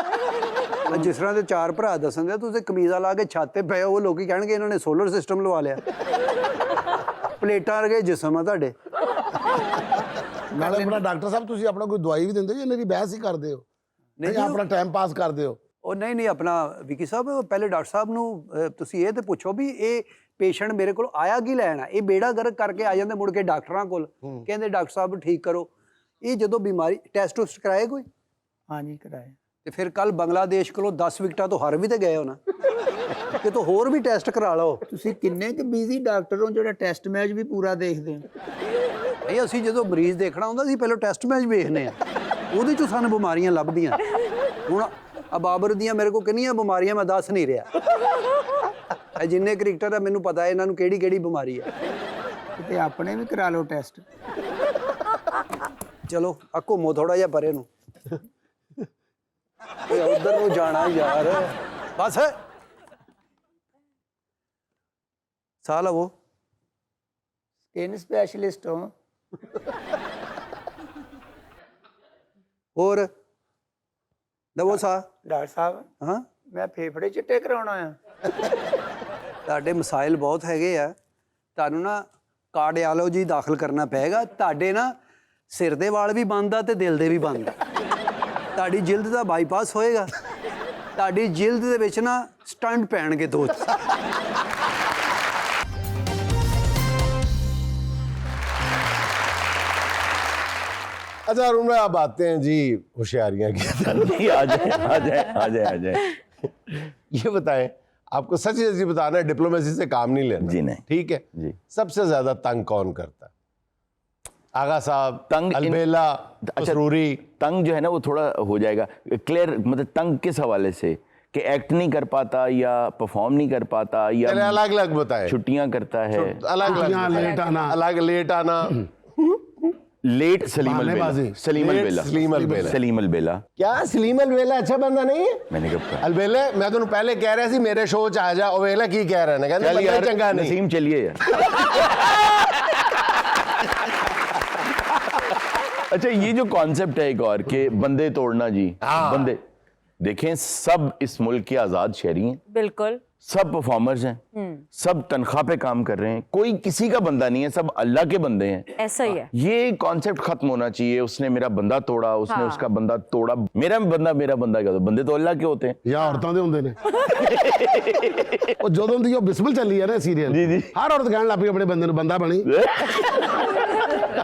ਜਿਸ ਤਰ੍ਹਾਂ ਦੇ 4 ਭਰਾ ਦੱਸਣ ਦੇ, ਤੁਸੀਂ ਕਮੀਜ਼ਾਂ ਲਾ ਕੇ ਛੱਤ ਤੇ ਪਏ ਹੋ, ਉਹ ਲੋਕੀ ਕਹਿਣਗੇ ਇਹਨਾਂ ਨੇ ਸੋਲਰ ਸਿਸਟਮ ਲਵਾ ਲਿਆ। ਪਲੇਟਾਂ ਵਰਗੇ ਜਿਸਮ ਆ ਤੁਹਾਡੇ। ਨਾਲੇ ਆਪਣਾ ਡਾਕਟਰ ਸਾਹਿਬ ਤੁਸੀਂ ਆਪਣਾ ਕੋਈ ਦਵਾਈ ਵੀ ਦਿੰਦੇ ਹੋ ਜਾਂ ਮੇਰੀ ਬਹਿਸ ਹੀ ਕਰਦੇ ਹੋ ਨਹੀਂ ਜਾਂ ਆਪਣਾ ਟਾਈਮ ਪਾਸ ਕਰਦੇ ਹੋ? ਉਹ ਨਹੀਂ ਆਪਣਾ ਵਿੱਕੀ ਸਾਹਿਬ ਪਹਿਲੇ ਡਾਕਟਰ ਸਾਹਿਬ ਨੂੰ ਤੁਸੀਂ ਇਹ ਤੇ ਪੁੱਛੋ ਵੀ ਇਹ ਪੇਸ਼ੈਂਟ ਮੇਰੇ ਕੋਲ ਆਇਆ ਕੀ ਲੈਣਾ, ਇਹ ਬੇੜਾ ਗਰਕ ਕਰਕੇ ਆ ਜਾਂਦੇ ਮੁੜ ਕੇ ਡਾਕਟਰਾਂ ਕੋਲ, ਕਹਿੰਦੇ ਡਾਕਟਰ ਸਾਹਿਬ ਠੀਕ ਕਰੋ। ਇਹ ਜਦੋਂ ਬਿਮਾਰੀ ਟੈਸਟ ਟੁਸਟ ਕਰਾਏ ਕੋਈ? ਹਾਂਜੀ ਕਰਾਇਆ। ਤੇ ਫਿਰ ਕੱਲ ਬੰਗਲਾਦੇਸ਼ ਕੋਲੋਂ 10 ਵਿਕਟਾਂ ਤੋਂ ਹਾਰ ਵੀ ਤੇ ਗਏ ਹੋ ਨਾ, ਕਿ ਤੋ ਹੋਰ ਵੀ ਟੈਸਟ ਕਰਾ ਲਓ। ਤੁਸੀਂ ਕਿੰਨੇ ਕੁ ਬਿਜ਼ੀ ਡਾਕਟਰ ਹੋ ਜਿਹੜਾ ਟੈਸਟ ਮੈਚ ਵੀ ਪੂਰਾ ਦੇਖਦੇ ਹੋ? ਨਹੀਂ ਅਸੀਂ ਜਦੋਂ ਮਰੀਜ਼ ਦੇਖਣਾ ਹੁੰਦਾ ਸੀ ਪਹਿਲਾਂ ਟੈਸਟ ਮੈਚ ਵੇਖਨੇ ਆ, ਉਹਦੇ ਚੋਂ ਸਾਨੂੰ ਬਿਮਾਰੀਆਂ ਲੱਭਦੀਆਂ। ਹੁਣ ਆ ਬਾਬਰ ਦੀਆਂ ਮੇਰੇ ਕੋਲ ਕਿੰਨੀਆਂ ਬਿਮਾਰੀਆਂ ਮੈਂ ਦੱਸ ਨਹੀਂ ਰਿਹਾ। ਇਹ ਜਿੰਨੇ ਕ੍ਰਿਕਟਰ ਆ ਮੈਨੂੰ ਪਤਾ ਹੈ ਇਹਨਾਂ ਨੂੰ ਕਿਹੜੀ ਕਿਹੜੀ ਬਿਮਾਰੀ ਹੈ। ਕਿਤੇ ਆਪਣੇ ਵੀ ਕਰਾ ਲਓ ਟੈਸਟ। ਚਲੋ ਆ ਘੁੰਮੋ ਥੋੜਾ ਜਿਹਾ ਪਰੇ ਨੂੰ, ਉਧਰ ਨੂੰ ਜਾਣਾ ਯਾਰ, ਬਸ ਸਾਹ ਲਵੋ। ਸਕਿਨ ਸਪੈਸ਼ਲਿਸਟ ਹੋ? ਹੋਰ ਲਵੋ ਸਾਹ। ਡਾਕਟਰ ਸਾਹਿਬ ਹਾਂ ਮੈਂ ਫੇਫੜੇ ਚਿੱਟੇ ਕਰਾਉਣਾ ਆ। ਤੁਹਾਡੇ ਮਸਾਇਲ ਬਹੁਤ ਹੈਗੇ ਆ, ਤੁਹਾਨੂੰ ਨਾ ਕਾਰਡੀਓਲੋਜੀ ਦਾਖਲ ਕਰਨਾ ਪਏਗਾ। ਤੁਹਾਡੇ ਨਾ ਸਿਰ ਦੇ ਵਾਲ ਵੀ ਬੰਦ ਆ ਤੇ ਦਿਲ ਦੇ ਵੀ ਬੰਦ ਆ। ਤੁਹਾਡੀ ਜਿਲਦ ਦਾ ਬਾਈਪਾਸ ਹੋਏਗਾ, ਤੁਹਾਡੀ ਜਿਲਦ ਦੇ ਵਿੱਚ ਨਾ ਸਟੰਟ ਪੈਣਗੇ 2। अच्छा अरुण भाई आप आते हैं जी होशियारियां की जी, आ जाए आ जाए आ जाए आ जाए। ये बताएं, आपको सच सच बताना है, डिप्लोमेसी से काम नहीं लेना जी नहीं। ठीक है जी। सबसे ज्यादा तंग कौन करता है? आगा साहब, तंग अलबेला, मसरूरी? तंग जो है ना वो थोड़ा हो जाएगा क्लियर, मतलब तंग किस हवाले से कि एक्ट नहीं कर पाता या परफॉर्म नहीं कर पाता या अलग अलग बताएं। छुट्टियां करता है, अलग अलग लेट आना, अलग लेट आना, लेट सलीम अलबेला, बहानेबाजी। सलीम अलबेला, सलीम अलबेला। सलीम अलबेला। क्या सलीम अलबेला अच्छा बंदा नहीं है? मैंने कब कहा? अलबेले मैं तो पहले कह रहा सी मेरे शो च आ जा, ओ वेला की कह रहा है ना, कहते चल बंदा यार चंगा नहीं। नसीम चलिए यार। अच्छा ये जो कॉन्सेप्ट है एक और के बंदे तोड़ना जी, बंदे देखें सब इस मुल्क के आजाद शहरी हैं, बिल्कुल सब परफॉर्मर्स हैं, सब तनख्वाह पे काम कर रहे हैं, कोई किसी का बंदा नहीं है, सब अल्लाह के बंदे हैं। ऐसा ही है। ये कॉन्सेप्ट खत्म होना चाहिए। उसने मेरा बंदा तोड़ा, उसने हाँ। उसका बंदा तोड़ा, मेरा बंदा क्या, तो बंदे तो अल्लाह के होते हैं। ਜਾਂ ਔਰਤਾਂ ਦੇ ਹੁੰਦੇ ਨੇ। ਉਹ ਜਦੋਂ ਦੀ ਉਹ ਬਿਸਮਿਲ ਚੱਲੀ ਹੈ ਨਾ ਸੀਰੀਅਲ, ਜੀ, ਜੀ। ਹਰ ਔਰਤ ਕਹਿਣ ਲੱਗ ਪਈ ਆਪਣੇ ਬੰਦੇ ਨੂੰ ਬੰਦਾ ਬਣੀ।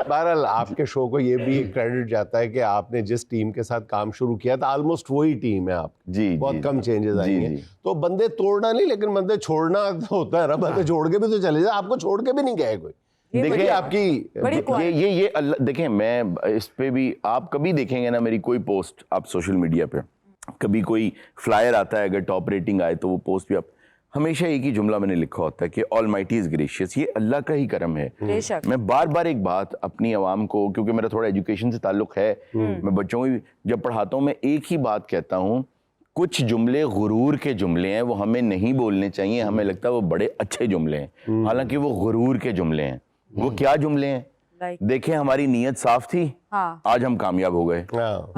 बहरहाल आपके शो को ये भी क्रेडिट जाता है कि आपने जिस टीम के साथ काम शुरू किया था ऑलमोस्ट वही टीम है आप। जी, बहुत जी, कम चेंजेस आई जी, हैं। जी। तो बंदे तोड़ना नहीं लेकिन बंदे छोड़ना तो होता है ना, बंदे छोड़ के भी तो चले जाए, आपको छोड़ के भी नहीं गए कोई। देखिए आपकी बड़ी ये अल्लाह देखें, मैं इस पे भी आप कभी देखेंगे ना मेरी कोई पोस्ट आप सोशल मीडिया पे, कभी कोई फ्लायर आता है, अगर टॉप रेटिंग आए तो वो पोस्ट भी आप हमेशा एक ही जुमला मैंने लिखा होता है कि ऑलमाइटी इज ग्रेशियस। ये अल्लाह का ही करम है। बेशक। मैं बार बार एक बात अपनी आवाम को, क्योंकि मेरा थोड़ा एजुकेशन से ताल्लुक है, मैं बच्चों को भी जब पढ़ाता हूँ मैं एक ही बात कहता हूँ, कुछ जुमले गुरूर के जुमले हैं, वो हमें नहीं बोलने चाहिए, हमें लगता है वो बड़े अच्छे जुमले हैं, हालांकि वो गुरूर के जुमले हैं। वो क्या जुमले हैं? देखें हमारी नीयत साफ थी, हाँ। आज हम कामयाब हो गए,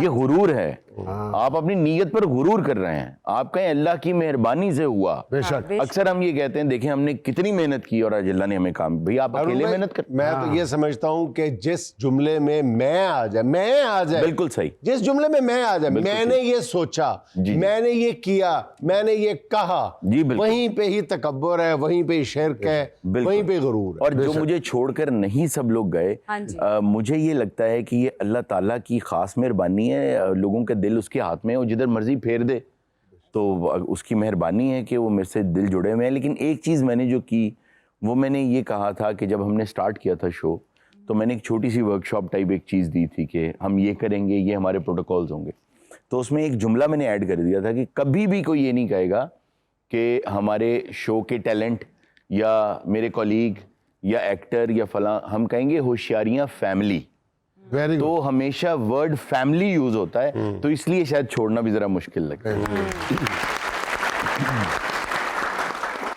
ये गुरूर है। आप अपनी नीयत पर गुरूर कर रहे हैं, आप कहें अल्लाह की मेहरबानी से हुआ। बेशक। अक्सर हम ये कहते हैं देखें हमने कितनी मेहनत की और आज अल्लाह ने हमें काम, भाई आप अकेले मेहनत कर। मैं तो ये समझता हूँ कि जिस जुमले में मैं आ जाए, बिल्कुल सही, जिस जुमले में मैं आ जाए, मैंने ये सोचा, मैंने ये किया, मैंने ये कहा, जी बिल्कुल, वहीं पे ही तकब्बुर है, वहीं पे ही शिर्क है, वहीं पे गुरूर है। और जो मुझे छोड़कर नहीं सब लोग गए, हाँ जी। मुझे ये लगता है कि ये अल्लाह ताला की खास मेहरबानी है, लोगों के दिल उसके हाथ में है, वो जिधर मर्जी फेर दे तो उसकी मेहरबानी है कि वो मेरे से दिल जुड़े हुए हैं। लेकिन एक चीज़ मैंने जो की वो मैंने ये कहा था कि जब हमने स्टार्ट किया था शो तो मैंने एक छोटी सी वर्कशॉप टाइप एक चीज़ दी थी कि हम ये करेंगे, ये हमारे प्रोटोकॉल्स होंगे। तो उसमें एक जुमला मैंने ऐड कर दिया था कि कभी भी कोई ये नहीं कहेगा कि हमारे शो के टैलेंट या मेरे कॉलीग या एक्टर या फलां, हम कहेंगे होशियारियाँ फैमिली। वेरी तो हमेशा वर्ड फैमिली यूज होता है, तो इसलिए शायद छोड़ना भी जरा मुश्किल लगता है।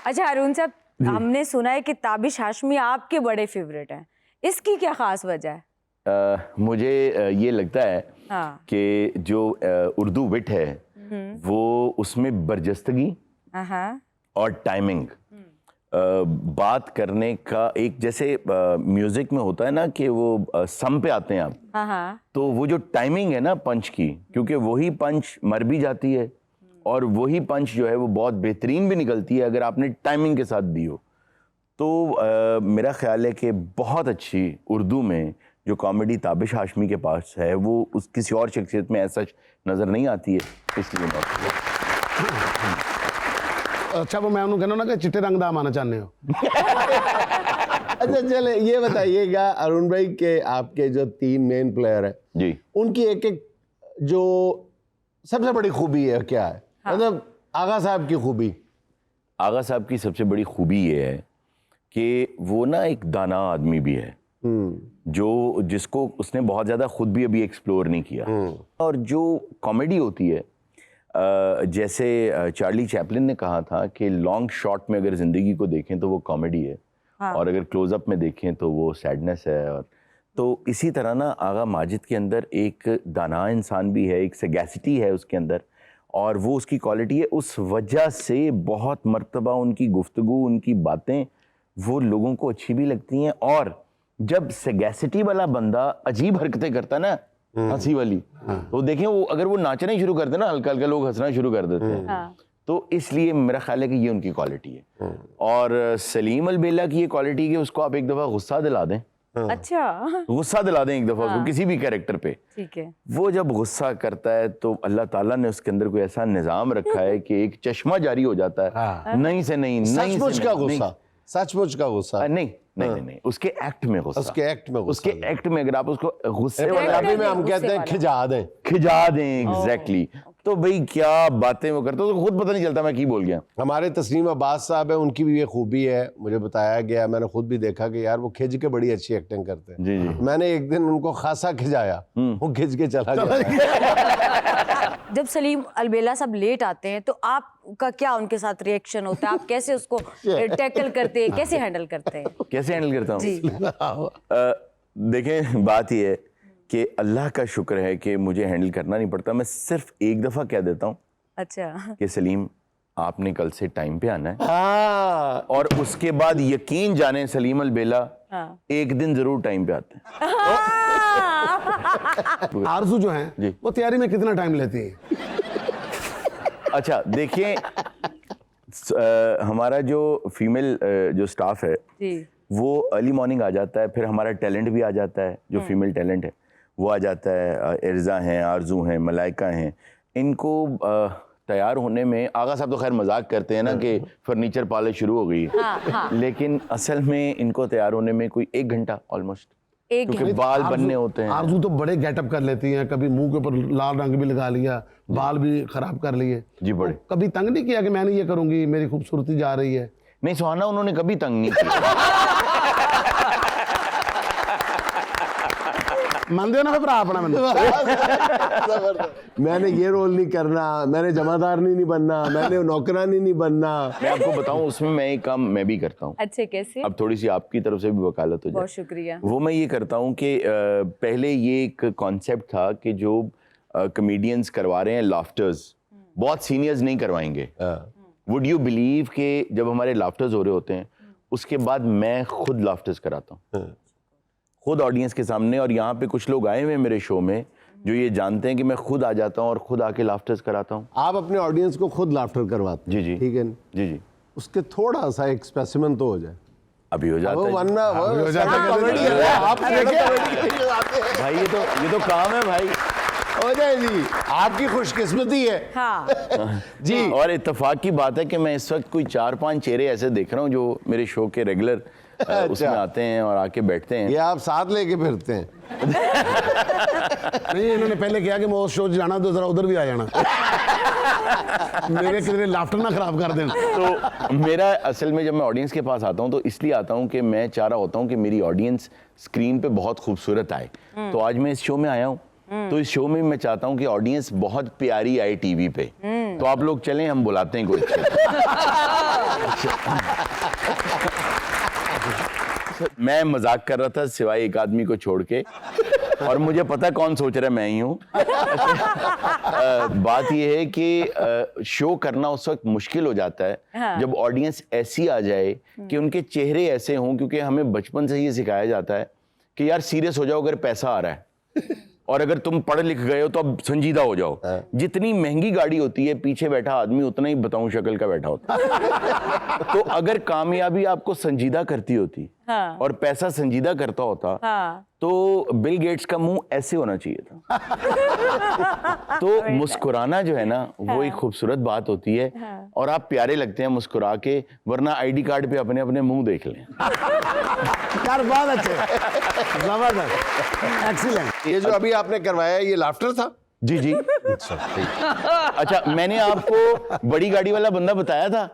अच्छा अरुण साहब, हमने सुना है कि ताबिश हाशमी आपके बड़े फेवरेट हैं, इसकी क्या खास वजह है? मुझे ये लगता है हाँ। कि जो उर्दू विट है वो उसमें बरजस्तगी हाँ। और टाइमिंग बात करने का एक, जैसे म्यूजिक में होता है ना कि वो सम पे आते हैं आप, हाँ हाँ, तो वो जो टाइमिंग है ना पंच की, क्योंकि वही पंच मर भी जाती है और वही पंच जो है वो बहुत बेहतरीन भी निकलती है अगर आपने टाइमिंग के साथ दी हो। तो मेरा ख्याल है कि बहुत अच्छी उर्दू में जो कॉमेडी ताबिश हाशमी के पास है वो उस किसी और शख्सियत में ऐसा नज़र नहीं आती है, इसलिए मैं अच्छा वो मैं उन्होंने कहना ना कि चिट्टे रंग दा माना चाहते हो। अच्छा चले ये बताइएगा अरुण भाई के आपके जो 3 मेन प्लेयर हैं जी, उनकी एक एक जो सबसे बड़ी खूबी है क्या है? मतलब आगा साहब की खूबी। आगा साहब की सबसे बड़ी खूबी ये है कि वो ना एक दाना आदमी भी है, जो जिसको उसने बहुत ज़्यादा खुद भी अभी एक्सप्लोर नहीं किया। और जो कॉमेडी होती है, जैसे चार्ली चैपलिन ने कहा था कि लॉन्ग शॉट में अगर ज़िंदगी को देखें तो वो कॉमेडी है, और अगर क्लोज़अप में देखें तो वो सैडनेस है। और तो इसी तरह ना आगा माजिद के अंदर एक दाना इंसान भी है, एक सगैसिटी है उसके अंदर, और वो उसकी क्वालिटी है। उस वजह से बहुत मर्तबा उनकी गुफ्तगू, उनकी बातें वो लोगों को अच्छी भी लगती हैं। और जब सगैसिटी वाला बंदा अजीब हरकतें करता है ना, हंसी वाली, तो देखें वो अगर वो नाचना ही शुरू कर दे ना, हल्का हल्का लोग हंसना शुरू कर देते हैं। तो इसलिए मेरा ख्याल है कि ये उनकी क्वालिटी है। और सलीम अलबेला की ये क्वालिटी है कि उसको आप एक दफ़ा गुस्सा दिला दें, अच्छा, गुस्सा दिला दें एक दफ़ा उसको किसी भी कैरेक्टर पे, ठीक है, वो जब गुस्सा करता है तो अल्लाह ताला ने उसके अंदर कोई ऐसा निज़ाम रखा है कि एक चश्मा जारी हो जाता है, नहीं से नहीं, नहीं सचमुच से का नहीं, गुस्सा, सचमुच का गुस्सा। नहीं नहीं नहीं नहीं, उसके एक्ट में गुस्सा, उसके एक्ट में गुस्सा, उसके एक्ट में अगर आप उसको गुस्से वाला, पंजाबी में हम कहते हैं खिजा दें, खिजा दें, एग्जैक्टली। तो भाई क्या बातें वो करते हो तो खुद पता नहीं चलता मैं की बोल गया। हमारे तस्नीम अब्बास साहब है, उनकी भी ये खूबी है, मुझे बताया गया, मैंने खुद भी देखा कि यार वो खिंच के बड़ी अच्छी एक्टिंग करते हैं। जी जी, मैंने एक दिन उनको खासा खिजाया, वो खिंच के चला गया। जब सलीम अलबेला सब लेट आते हैं तो आपका क्या उनके साथ रिएक्शन होता है? आप कैसे उसको टैकल करते हैं, कैसे हैंडल करते हैं? कैसे हैंडल करता हूँ? जी, देखें बात ये है कि अल्लाह का शुक्र है कि मुझे हैंडल करना नहीं पड़ता। मैं सिर्फ एक दफ़ा कह देता हूँ अच्छा, कि सलीम आपने कल से टाइम पे आना है, हाँ, और उसके बाद यकीन जाने सलीम अलबेला एक दिन जरूर टाइम पे आते हैं। आरजू जो है जी। वो तैयारी में कितना टाइम लेती है? अच्छा देखिए, हमारा जो फीमेल जो स्टाफ है जी, वो अर्ली मॉर्निंग आ जाता है, फिर हमारा टैलेंट भी आ जाता है, जो फीमेल टैलेंट है वो आ जाता है। इर्जा हैं, आरजू हैं, मलाइका हैं, इनको तैयार होने में आगा साहब तो खैर मजाक करते हैं ना कि फर्नीचर पाले शुरू हो गई, लेकिन असल में इनको तैयार होने में कोई 1 घंटा ऑलमोस्ट, क्योंकि बाल बनने होते हैं। आरजू तो बड़े गेटअप कर लेती हैं, कभी मुंह के ऊपर लाल रंग भी लगा लिया, बाल भी खराब कर लिए जी बड़े। कभी तंग नहीं किया कि मैंने ये करूंगी, मेरी खूबसूरती जा रही है? नहीं सुहाना, उन्होंने कभी तंग नहीं किया। मानते हो ना भरा अपना? मैंने ये रोल नहीं करना, मैंने जमादारनी नहीं बनना, मैंने नौकरानी नहीं बनना। मैं आपको बताऊं उसमें मैं एक काम मैं भी करता हूं। अच्छे, कैसे? अब थोड़ी सी आपकी तरफ से भी वकालत हो जाए। बहुत शुक्रिया। वो मैं ये करता हूं कि पहले ये एक कॉन्सेप्ट था कि जो कॉमेडियंस करवा रहे हैं लाफ्टर्स, बहुत सीनियर्स नहीं करवाएंगे। वुड यू बिलीव कि जब हमारे लाफ्टर्स हो रहे होते हैं उसके बाद मैं खुद लाफ्टर्स कराता हूँ, खुद ऑडियंस के सामने। और यहाँ पे कुछ लोग आए हुए हैं मेरे शो में जो ये जानते हैं कि मैं खुद आ जाता हूँ और खुद आके लाफ्टर्स कराता हूँ। आप अपने ऑडियंस को खुद लाफ्टर करवाते हैं? जी जी, ठीक है, जी जी, उसके थोड़ा सा एक स्पेसिमेन तो हो जाए। अभी हो जाता है वरना हो जाता है। कॉमेडी है, आप भाई, ये तो काम है भाई। हो जाए जी, आपकी खुशकिस्मती है। हाँ, जी। और इत्तेफाक की बात है कि मैं इस वक्त कोई 4-5 चेहरे ऐसे देख रहा हूँ जो मेरे शो के रेगुलर उसमें आते हैं और आके बैठते हैं। ये आप साथ लेके फिरते हैं? नहीं, इन्होंने पहले किया कि मैं उस शो जाना तो जरा उधर भी आ जाना, मेरे कितने लाफ्टर ना खराब कर देना। तो मेरा असल में जब मैं ऑडियंस के पास आता हूँ तो इसलिए आता हूँ कि मैं चाह रहा होता हूँ कि मेरी ऑडियंस स्क्रीन पे बहुत खूबसूरत आए। तो आज मैं इस शो में आया हूँ, तो इस शो में मैं चाहता हूँ कि ऑडियंस बहुत प्यारी आए टीवी पे। तो आप लोग चलें, हम बुलाते हैं कोई। मैं मजाक कर रहा था सिवाय एक आदमी को छोड़ के। और मुझे पता है कौन सोच रहा है, मैं ही हूँ। बात यह है कि शो करना उस वक्त मुश्किल हो जाता है जब ऑडियंस ऐसी आ जाए कि उनके चेहरे ऐसे हों, क्योंकि हमें बचपन से ये सिखाया जाता है कि यार सीरियस हो जाओ अगर पैसा आ रहा है, और अगर तुम पढ़ लिख गए हो तो अब संजीदा हो जाओ। जितनी महंगी गाड़ी होती है पीछे बैठा आदमी उतना ही बताऊं शक्ल का बैठा होता है। तो अगर कामयाबी आपको संजीदा करती होती और पैसा संजीदा करता होता तो बिल गेट्स का मुंह ऐसे होना चाहिए था। तो मुस्कुराना जो है ना वो एक खूबसूरत बात होती है, और आप प्यारे लगते हैं मुस्कुरा के, वरना आईडी कार्ड पे अपने अपने मुंह देख लें। यार बहुत अच्छे, जबरदस्त, एक्सीलेंट। ये जो अभी आपने करवाया ये लाफ्टर था? जी जी। अच्छा, मैंने आपको बड़ी गाड़ी वाला बंदा बताया था।